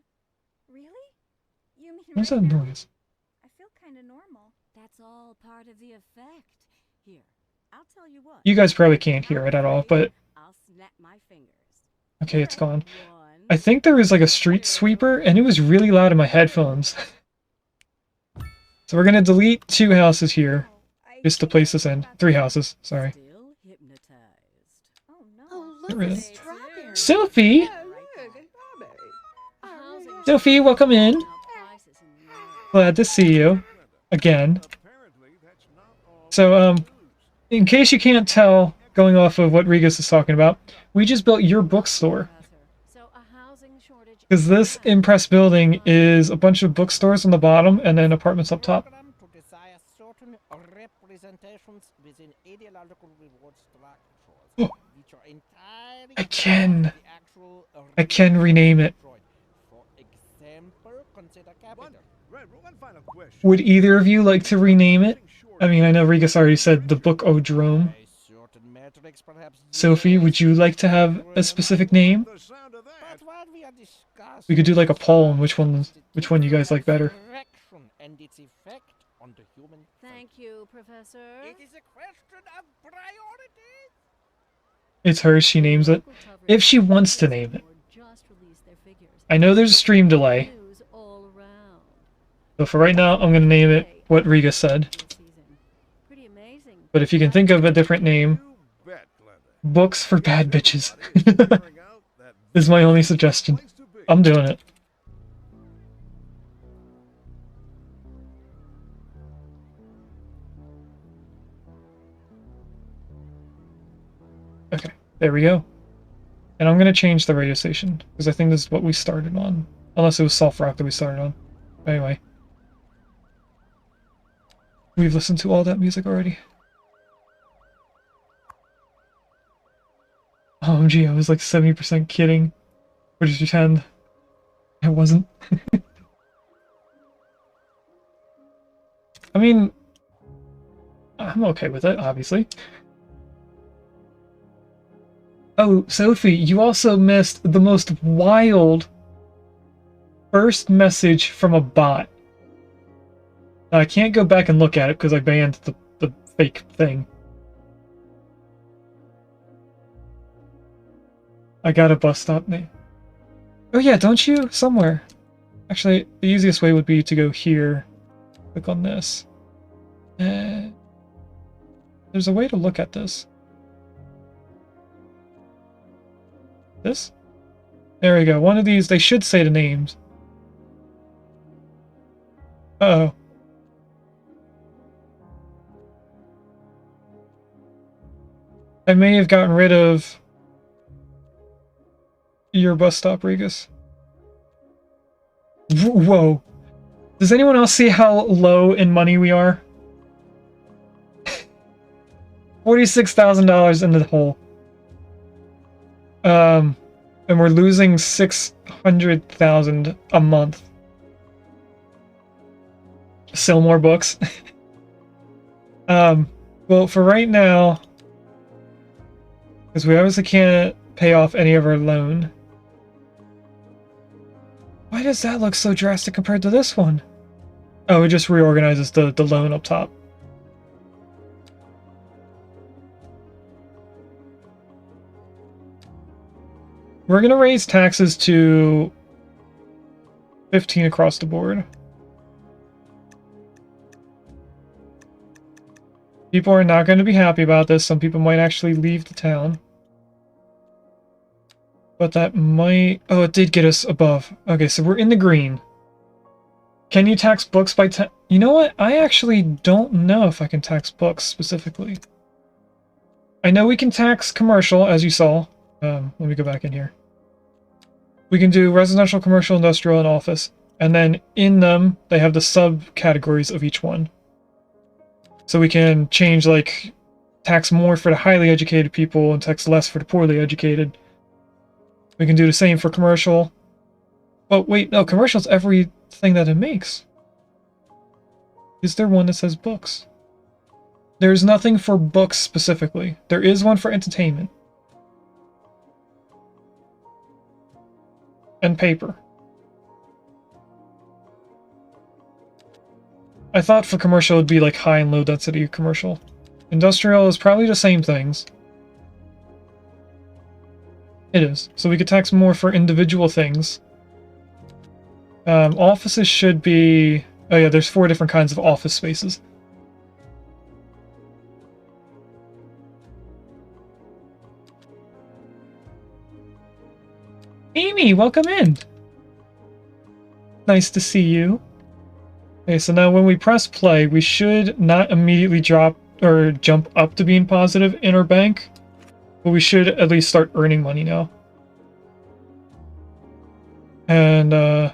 Really? You mean What's right that now? noise? I feel kind of normal. That's all part of the effect. Here, I'll tell you what. You guys probably can't hear it at all, but I'll snap my fingers. okay, it's gone. One, I think there was like a street sweeper, and it was really loud in my headphones. So we're gonna delete 2 houses here, I just to place this in. 3 houses, sorry. still hypnotized. Oh no. Get rid of They do. Sophie! A housing Sophie, welcome in. now prices in the air. Glad to see you. Again. Apparently, that's not all So, in case you can't tell, going off of what Regis is talking about, we just built your bookstore. So a housing shortage. Because this Impress building is a bunch of bookstores on the bottom and then apartments up top. Program to desire certain representations within ideological reward structures, which are entirely I apart can. from the actual I can rename it. destroyed. For example, consider capital. One final question. Would either of you like to rename it? I mean, I know Rigas already said the Book O'Drome. By certain metrics, perhaps Sophie, yes, would you like to have a specific name? The sound of that. But what we are discussing We could do like a is poll on which one you guys like better. abstraction and its effect on the human Thank you, Professor. It is a question of priorities. It's hers, she names it. Local coverage If she of wants to this name it. award just released their figures. I know there's a stream delay, News all around. but for right now, I'm gonna name it what Riga said. This season. Pretty amazing. But if you can think of a different name, You bet, Glenda. Books for Bad Bitches Figuring out that is my only suggestion. place to be. I'm doing it. Okay, there we go. And I'm gonna change the radio station, because I think this is what we started on. Unless it was Soft Rock that we started on. Anyway. We've listened to all that music already. OMG, I was like 70% kidding. Or just pretend I wasn't. I mean, I'm okay with it, obviously. Oh, Sophie, you also missed the most wild first message from a bot. Now, I can't go back and look at it because I banned the fake thing. I got a bus stop name. Oh yeah, don't you? Somewhere. Actually, the easiest way would be to go here. Click on this. There's a way to look at this. This? There we go. One of these, they should say the names. Uh-oh. I may have gotten rid of your bus stop, Regus. Whoa. Does anyone else see how low in money we are? $46,000 in the hole. And we're losing 600,000 a month. Sell more books. Well, for right now, because we obviously can't pay off any of our loan. Why does that look so drastic compared to this one? Oh, it just reorganizes the loan up top. We're going to raise taxes to 15 across the board. People are not going to be happy about this. Some people might actually leave the town. But that might... Oh, it did get us above. Okay, so we're in the green. Can you tax books by 10? You know what? I actually don't know if I can tax books specifically. I know we can tax commercial, as you saw. Let me go back in here. We can do residential, commercial, industrial, and office. And then in them, they have the subcategories of each one. So we can change, like, tax more for the highly educated people and tax less for the poorly educated. We can do the same for commercial. Oh, wait, no, commercial's everything that it makes. Is there one that says books? There's nothing for books specifically. There is one for entertainment. And paper. I thought for commercial it would be like high and low density commercial. Industrial is probably the same things. It is. So we could tax more for individual things. Offices should be... Oh yeah, there's 4 different kinds of office spaces. Amy, welcome in! Nice to see you. Okay, so now when we press play, we should not immediately drop or jump up to being positive in our bank, but we should at least start earning money now. And,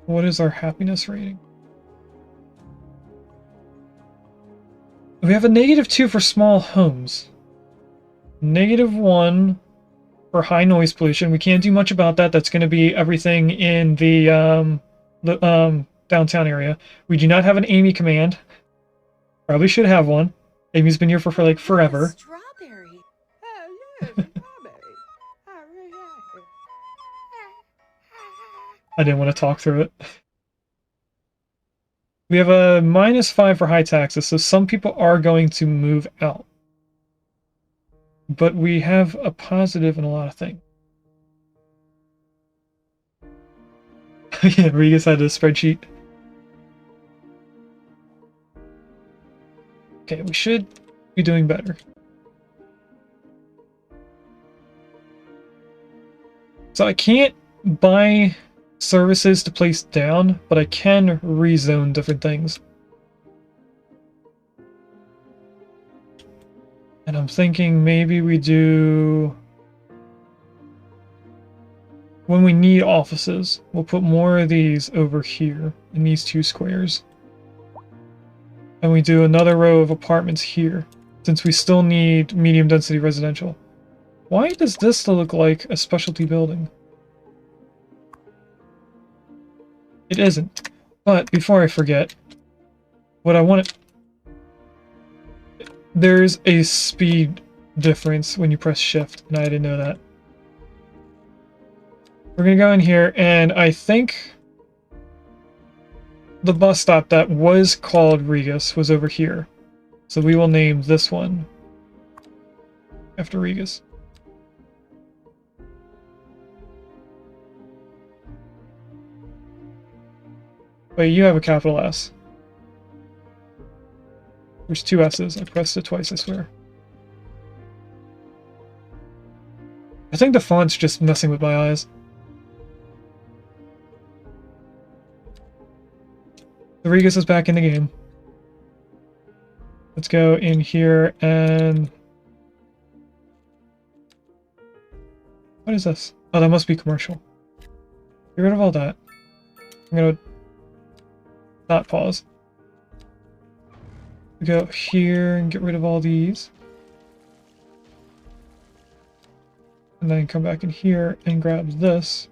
what is our happiness rating? We have a -2 for small homes. -1 for high noise pollution. We can't do much about that. That's going to be everything in the downtown area. We do not have an Amy command. Probably should have one. Amy's been here for like forever. Strawberry. Oh, yes, strawberry. Oh, yeah. I didn't want to talk through it. We have a -5 for high taxes, so some people are going to move out. But we have a positive in a lot of things. Yeah, Regas had a spreadsheet. Okay, we should be doing better. So I can't buy services to place down, but I can rezone different things. And I'm thinking maybe we do... When we need offices, we'll put more of these over here in these 2 squares. And we do another row of apartments here, since we still need medium density residential. Why does this still look like a specialty building? It isn't. But before I forget, what I want to... There's a speed difference when you press shift, and I didn't know that. We're gonna go in here, and I think the bus stop that was called Regas was over here. So we will name this one after Regas. Wait, you have a capital S. There's 2 S's. I pressed it twice, I swear. I think the font's just messing with my eyes. The Regas is back in the game. Let's go in here and... What is this? Oh, that must be commercial. Get rid of all that. I'm gonna not pause. We go here and get rid of all these. And then come back in here and grab this.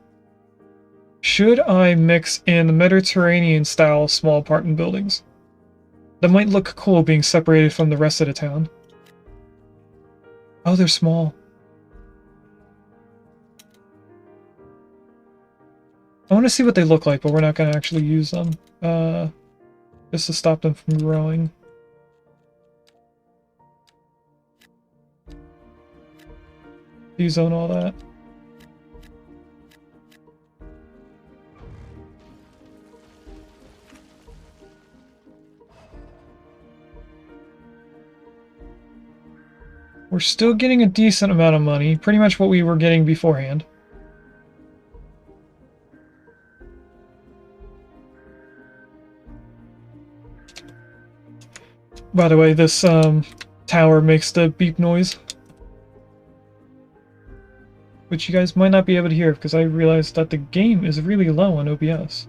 Should I mix in the Mediterranean style small apartment buildings? That might look cool being separated from the rest of the town. Oh, they're small. I want to see what they look like, but we're not going to actually use them. Just to stop them from growing. Dezone all that. We're still getting a decent amount of money, pretty much what we were getting beforehand. By the way, this tower makes the beep noise, which you guys might not be able to hear because I realized that the game is really low on OBS.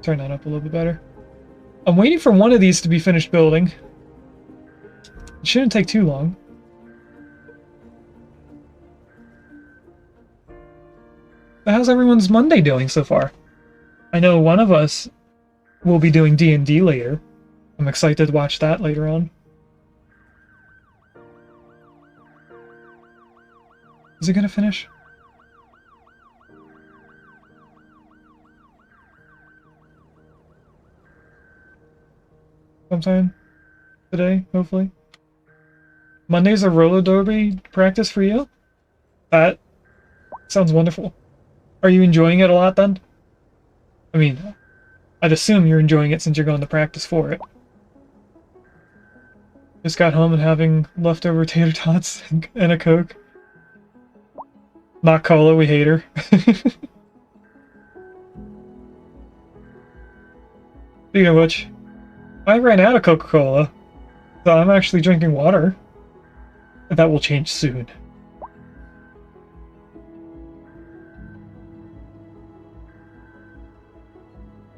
Turn that up a little bit better. I'm waiting for one of these to be finished building. It shouldn't take too long. How's everyone's Monday doing so far? I know one of us will be doing D&D later. I'm excited to watch that later on. Is it gonna finish? Sometime today, hopefully. Monday's a roller derby practice for you? That sounds wonderful. Are you enjoying it a lot then? I mean, I'd assume you're enjoying it since you're going to practice for it. Just got home and having leftover tater tots and a Coke. Not cola, we hate her. Speaking of which, I ran out of Coca-Cola, so I'm actually drinking water. That will change soon.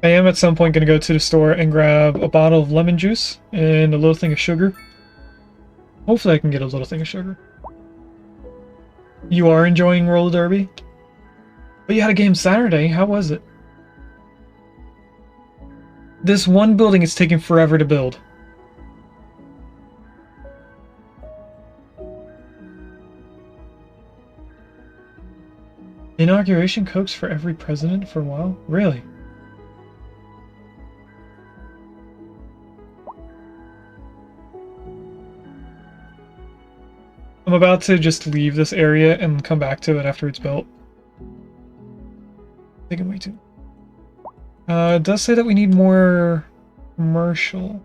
I am at some point going to go to the store and grab a bottle of lemon juice and a little thing of sugar. Hopefully I can get a little thing of sugar. You are enjoying roller derby? But you had a game Saturday. How was it? This one building is taking forever to build. Inauguration Cokes for every president for a while? Really? I'm about to just leave this area and come back to it after it's built. Taking way too. It does say that we need more commercial.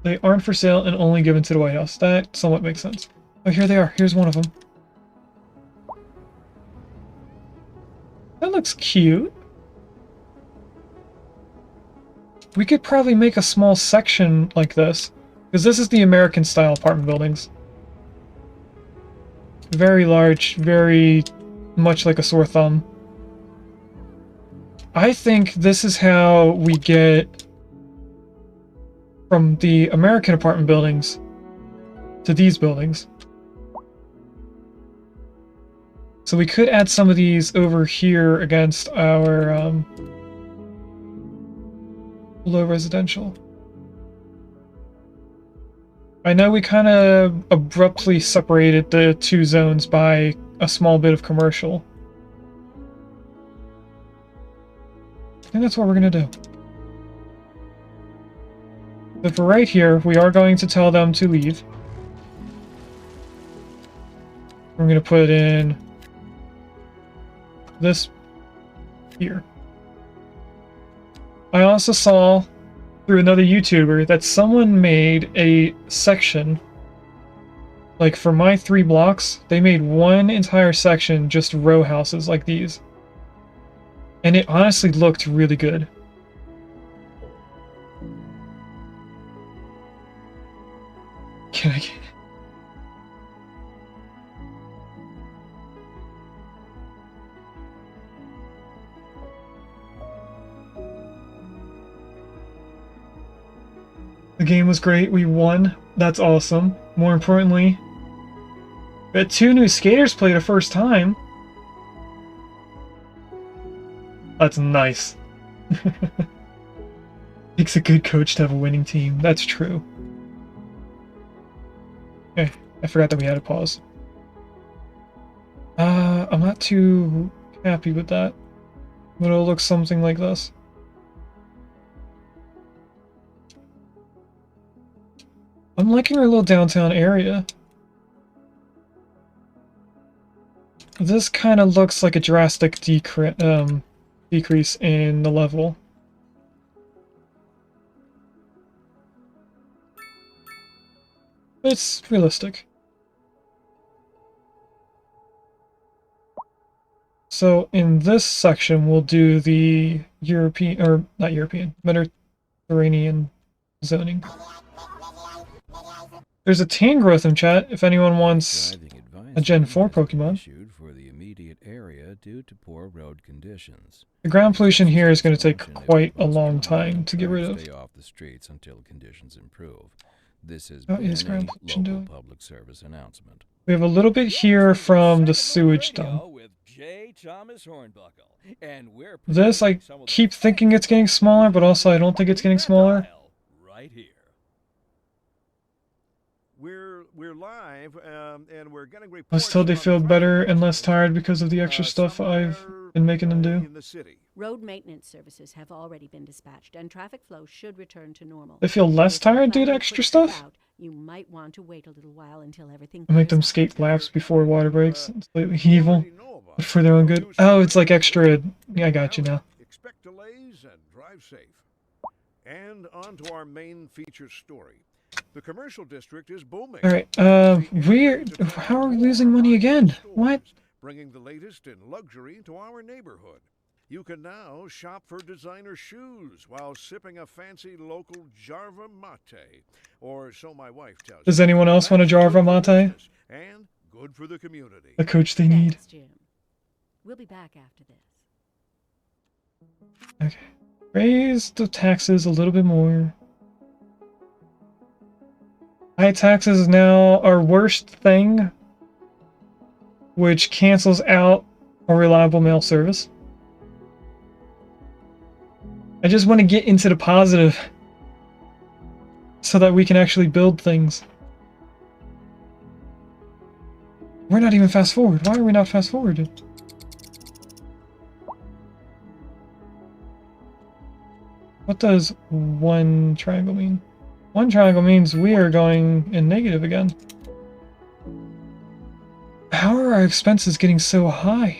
They aren't for sale and only given to the White House. That somewhat makes sense. Oh, here they are. Here's one of them. That looks cute. We could probably make a small section like this, because this is the American style apartment buildings. Very large, very much like a sore thumb. I think this is how we get from the American apartment buildings to these buildings. So we could add some of these over here against our low residential. I know we kind of abruptly separated the two zones by a small bit of commercial. I think that's what we're gonna do. But for right here, we are going to tell them to leave. We're gonna put in this here. I also saw through another YouTuber that someone made a section, like for my 3 blocks, they made one entire section just row houses like these. And it honestly looked really good. Can I get... The game was great, we won. That's awesome. More importantly, we had 2 new skaters play the first time. That's nice. Takes a good coach to have a winning team. That's true. Okay, I forgot that we had a pause. I'm not too happy with that. But it'll look something like this. I'm liking our little downtown area. This kind of looks like a drastic decrease in the level. It's realistic. So in this section, we'll do the European, or not European, Mediterranean zoning. There's a Tangrowth in chat if anyone wants a Gen 4 Pokemon. For the immediate area due to poor road conditions. The ground pollution here is going to take quite a long time to get rid of. Stay off the streets until conditions improve. This is ground pollution local doing? public service announcement. We have a little bit here from the sewage dump. This, I keep thinking it's getting smaller, but also I don't think it's getting smaller. Right here. We're live, and we're getting reports. I was told they feel better and less tired because of the extra stuff I've been making them do. In the city. Road maintenance services have already been dispatched, and traffic flow should return to normal. They feel less tired due to extra stuff? You might want to wait a little while until everything. I make them skate laps before water breaks. It's slightly evil, but for their own good. Oh, it's like extra. Yeah, I got you now. Expect delays and drive safe. And on to our main feature story. The commercial district is booming. All right. How are we losing money again? What? Bringing the latest in luxury to our neighborhood. You can now shop for designer shoes while sipping a fancy local Jarva mate, or so my wife tells me. Does anyone else want a Jarva mate? And good for the community. The coach they need. Thanks, Jim. We'll be back after this. Okay. Raise the taxes a little bit more. High taxes is now our worst thing, which cancels out a reliable mail service. I just want to get into the positive so that we can actually build things. We're not even fast forward. Why are we not fast forwarded? What does one triangle mean? One triangle means we are going in negative again. How are our expenses getting so high?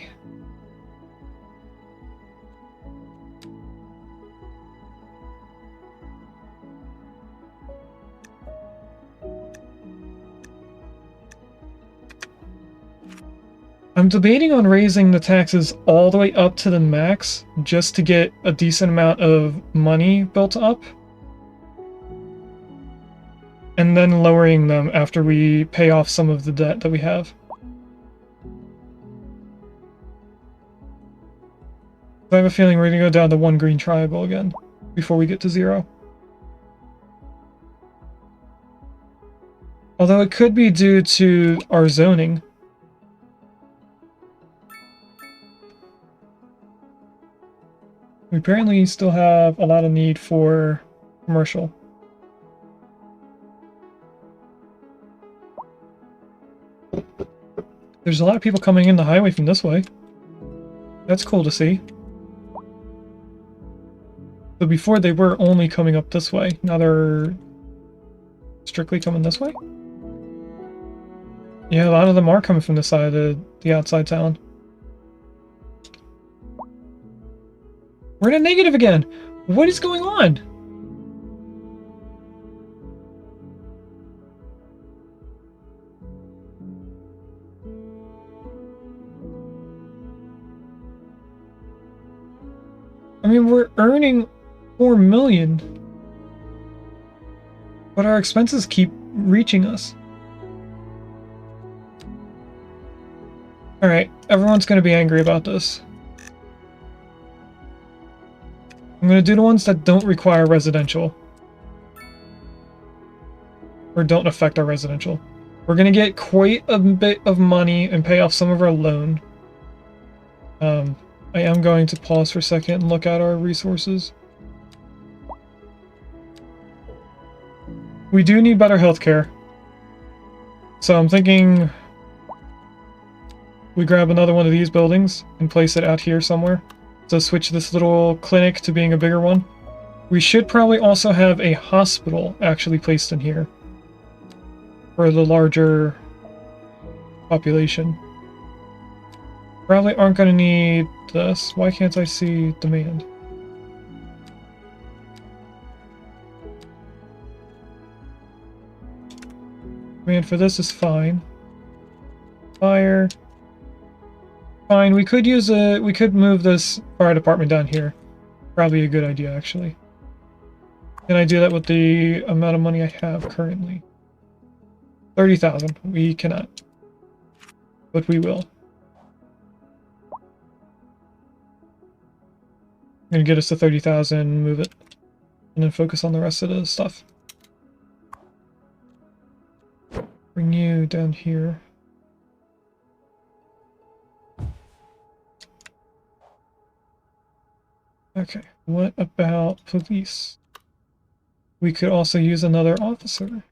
I'm debating on raising the taxes all the way up to the max just to get a decent amount of money built up. And then lowering them after we pay off some of the debt that we have. I have a feeling we're going to go down to one green triangle again before we get to 0. Although it could be due to our zoning. We apparently still have a lot of need for commercial. There's a lot of people coming in the highway from this way. That's cool to see. So before they were only coming up this way. Now they're strictly coming this way? Yeah, a lot of them are coming from this side of the outside town. We're in a negative again! What is going on? I mean, we're earning 4 million. But our expenses keep reaching us. Alright, everyone's gonna be angry about this. I'm gonna do the ones that don't require residential. Or don't affect our residential. We're gonna get quite a bit of money and pay off some of our loan. I am going to pause for a second and look at our resources. We do need better healthcare. So I'm thinking we grab another one of these buildings and place it out here somewhere. So switch this little clinic to being a bigger one. We should probably also have a hospital actually placed in here for the larger population. Probably aren't going to need this. Why can't I see demand? Demand for this is fine. Fire. Fine, we could move this fire department down here. Probably a good idea, actually. Can I do that with the amount of money I have currently? 30,000. We cannot. But we will. I'm gonna get us to 30,000, move it, and then focus on the rest of the stuff. Bring you down here. Okay, what about police? We could also use another officer.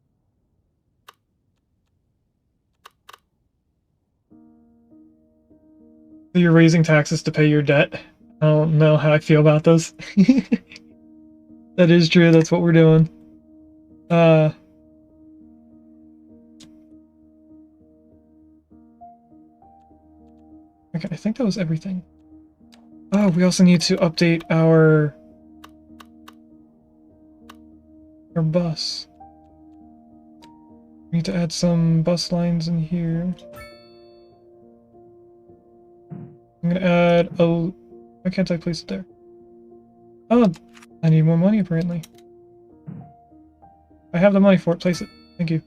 So you're raising taxes to pay your debt? I don't know how I feel about this. That is true, that's what we're doing. Okay, I think that was everything. Oh, we also need to update our bus. We need to add some bus lines in here. I'm gonna add a... Why can't I place it there? Oh, I need more money apparently. I have the money for it, place it. Thank you.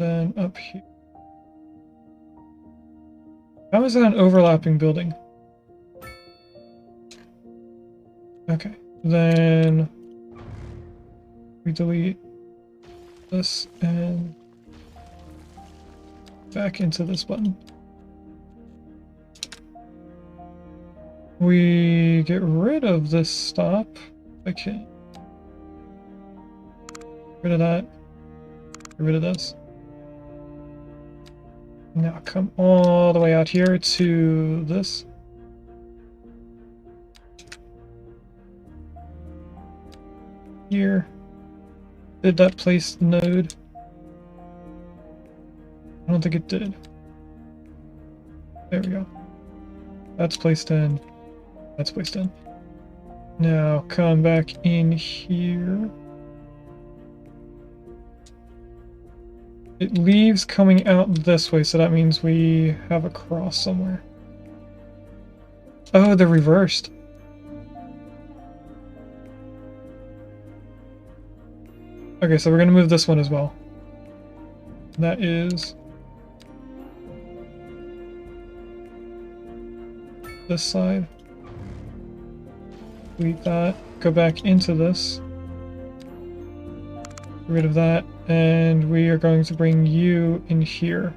Then up here. How is that an overlapping building? Okay. Then we delete this and back into this button. We get rid of this stop. Okay. Get rid of that. Get rid of this. Now come all the way out here to this. Here. Did that place the node? I don't think it did. There we go. That's placed in. That's placed in. Now come back in here. It leaves coming out this way, so that means we have a cross somewhere. Oh, they're reversed. Okay, so we're gonna move this one as well. That is this side. Delete that. Go back into this. Get rid of that. And we are going to bring you in here.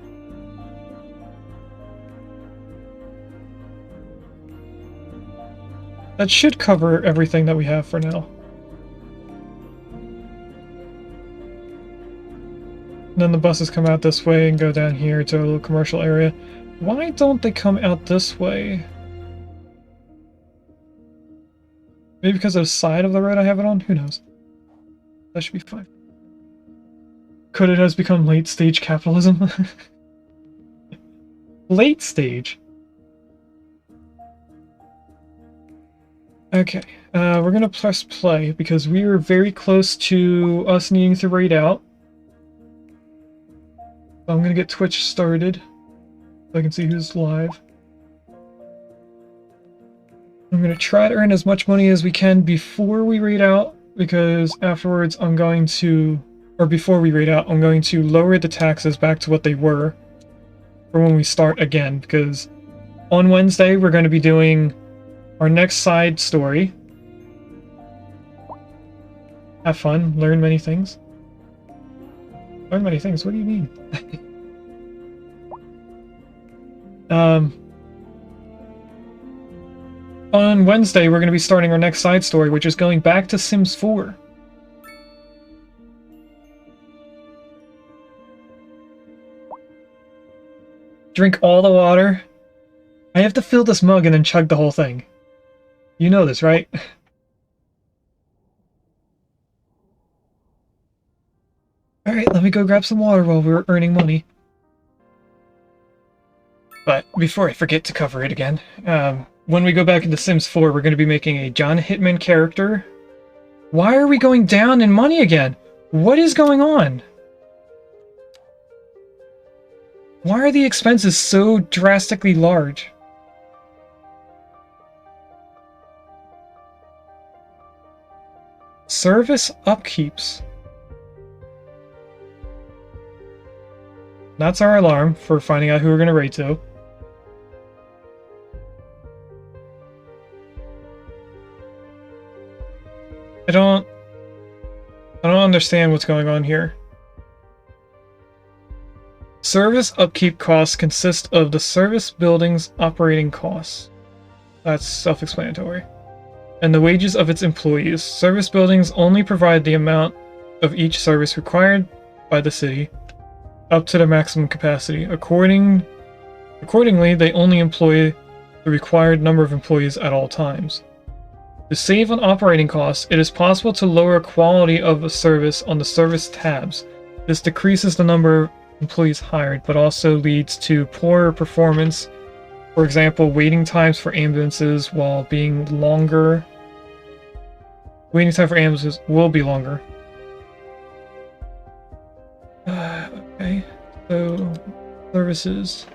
That should cover everything that we have for now. And then the buses come out this way and go down here to a little commercial area. Why don't they come out this way? Maybe because of the side of the road I have it on? Who knows? That should be fine. Could it has become late stage capitalism? Late stage? Okay, we're gonna press play because we are very close to us needing to raid out. So I'm gonna get Twitch started so I can see who's live. I'm gonna try to earn as much money as we can before we raid out, because afterwards I'm going to, or before we raid out, I'm going to lower the taxes back to what they were for when we start again, because on Wednesday we're going to be doing our next side story. Have fun, learn many things. Learn many things, what do you mean? On Wednesday we're going to be starting our next side story, which is going back to Sims 4. Drink all the water. I have to fill this mug and then chug the whole thing. You know this, right? Alright, let me go grab some water while we're earning money. But before I forget to cover it again, when we go back into Sims 4, we're going to be making a John Hitman character. Why are we going down in money again? What is going on? Why are the expenses so drastically large? Service upkeeps. That's our alarm for finding out who we're going to raid to. I don't understand what's going on here. Service upkeep costs consist of the service building's operating costs. That's self-explanatory. And the wages of its employees. Service buildings only provide the amount of each service required by the city up to their maximum capacity. Accordingly, they only employ the required number of employees at all times. To save on operating costs, it is possible to lower quality of a service on the service tabs. This decreases the number of employees hired, but also leads to poorer performance. For example, waiting times for ambulances will be longer. Waiting time for ambulances will be longer. Okay, so services.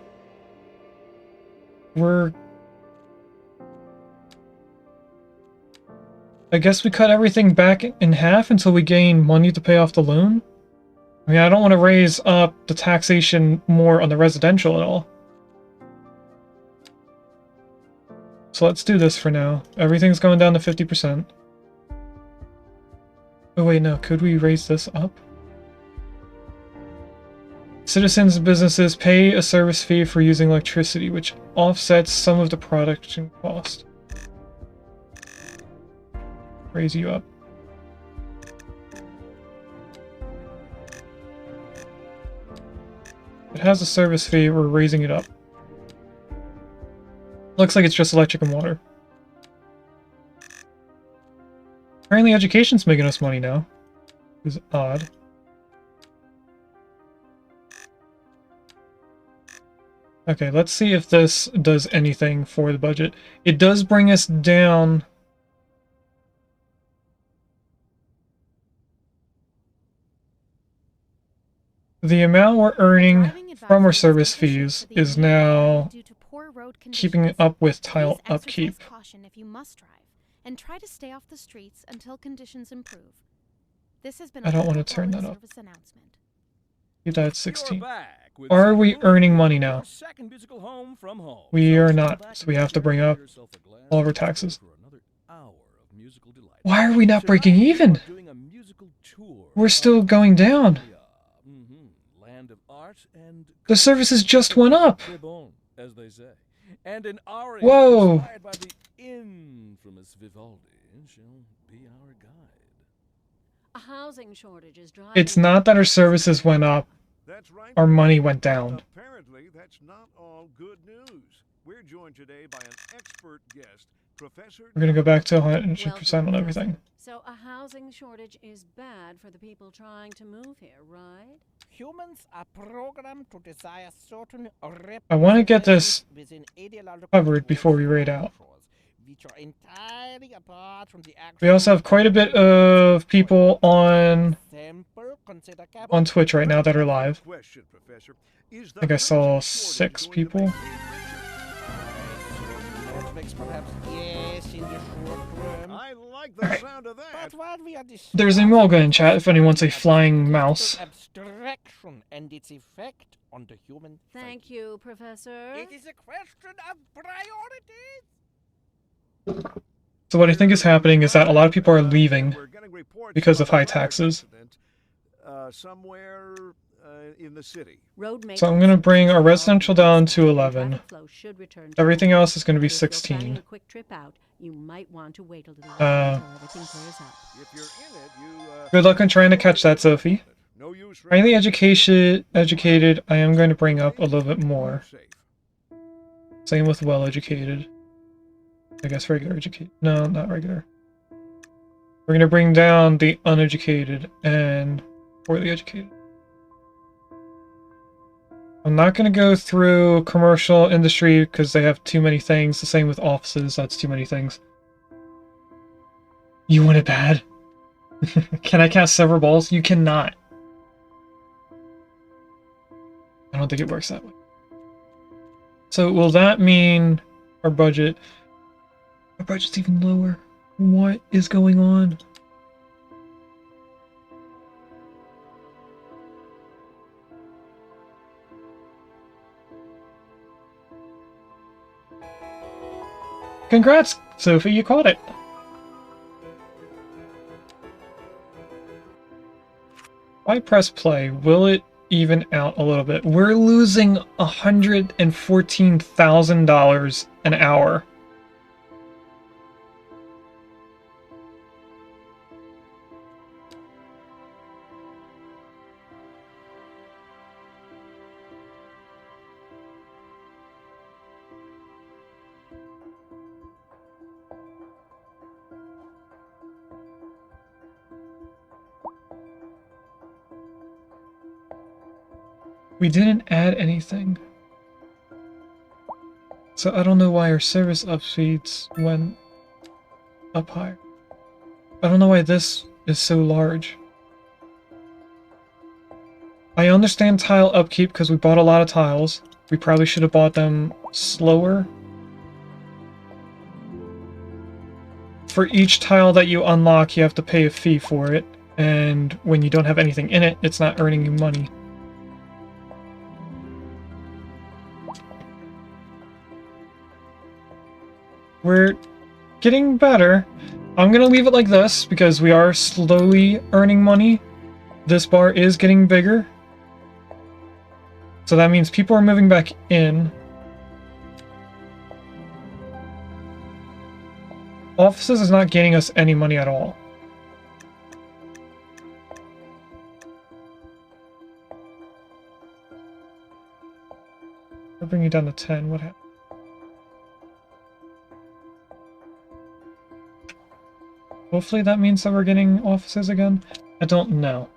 I guess we cut everything back in half until we gain money to pay off the loan? I mean, I don't want to raise up the taxation more on the residential at all. So let's do this for now. Everything's going down to 50%. Oh wait, no. Could we raise this up? Citizens and businesses pay a service fee for using electricity, which offsets some of the production cost. Raise you up. It has a service fee, we're raising it up. Looks like it's just electric and water. Apparently education's making us money now. Which is odd. Okay, let's see if this does anything for the budget. It does bring us down... The amount we're earning from our service fees is now keeping up with tile upkeep. Caution if you must drive, and try to stay off the streets until conditions improve. This has been I don't want to turn that up. Announcement. You died 16. Are we earning money now? We are not, so we have to bring up all of our taxes. Why are we not breaking even? We're still going down. The services just went up. Whoa. A housing shortage is driving. It's not that our services went up. That's right. Our money went down. Apparently, that's not all good news. We're joined today by an expert guest, Professor. We're gonna go back to 100% on everything. So a housing shortage is bad for the people trying to move here, right? Humans are programmed to desire certain I want to get this covered before we raid out. which are entirely apart from the We also have quite a bit of people on Twitch right now that are live. I think I saw 6 people. I like the sound of that. There's Emolga in chat if anyone wants a flying mouse. Abstraction and its effect on the human. Thank you, Professor. It is a question of priorities. So what I think is happening is that a lot of people are leaving because of high taxes. Somewhere in the city. So I'm going to bring our residential down to 11. Everything else is going to be 16. Good luck on trying to catch that, Sophie. Highly educated, I am going to bring up a little bit more. Same with well-educated. I guess regular educated. No, not regular. We're going to bring down the uneducated and poorly educated. I'm not going to go through commercial industry because they have too many things. The same with offices, that's too many things. You want it bad? Can I cast several balls? You cannot. I don't think it works that way. So will that mean our budget... Our budget's even lower? What is going on? Congrats, Sophie, you caught it. If I press play, will it even out a little bit? We're losing $114,000 an hour. We didn't add anything. So I don't know why our service upspeeds went up higher. I don't know why this is so large. I understand tile upkeep because we bought a lot of tiles. We probably should have bought them slower. For each tile that you unlock, you have to pay a fee for it. And when you don't have anything in it, it's not earning you money. We're getting better. I'm gonna leave it like this because we are slowly earning money. This bar is getting bigger. So that means people are moving back in. Offices is not gaining us any money at all. I'll bring you down to 10. What happened? Hopefully that means that we're getting offices again. I don't know.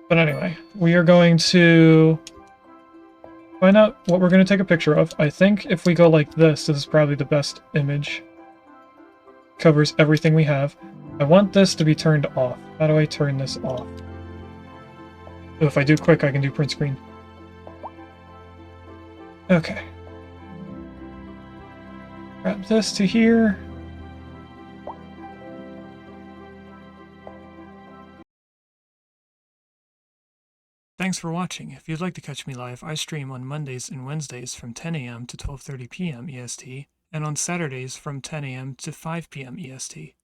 But anyway, we are going to find out what we're going to take a picture of. I think if we go like this is probably the best image. Covers everything we have. I want this to be turned off. How do I turn this off? So if I do quick, I can do print screen. Okay. Grab this to here. Thanks for watching. If you'd like to catch me live, I stream on Mondays and Wednesdays from 10 a.m. to 12:30 p.m. EST, and on Saturdays from 10 a.m. to 5 p.m. EST.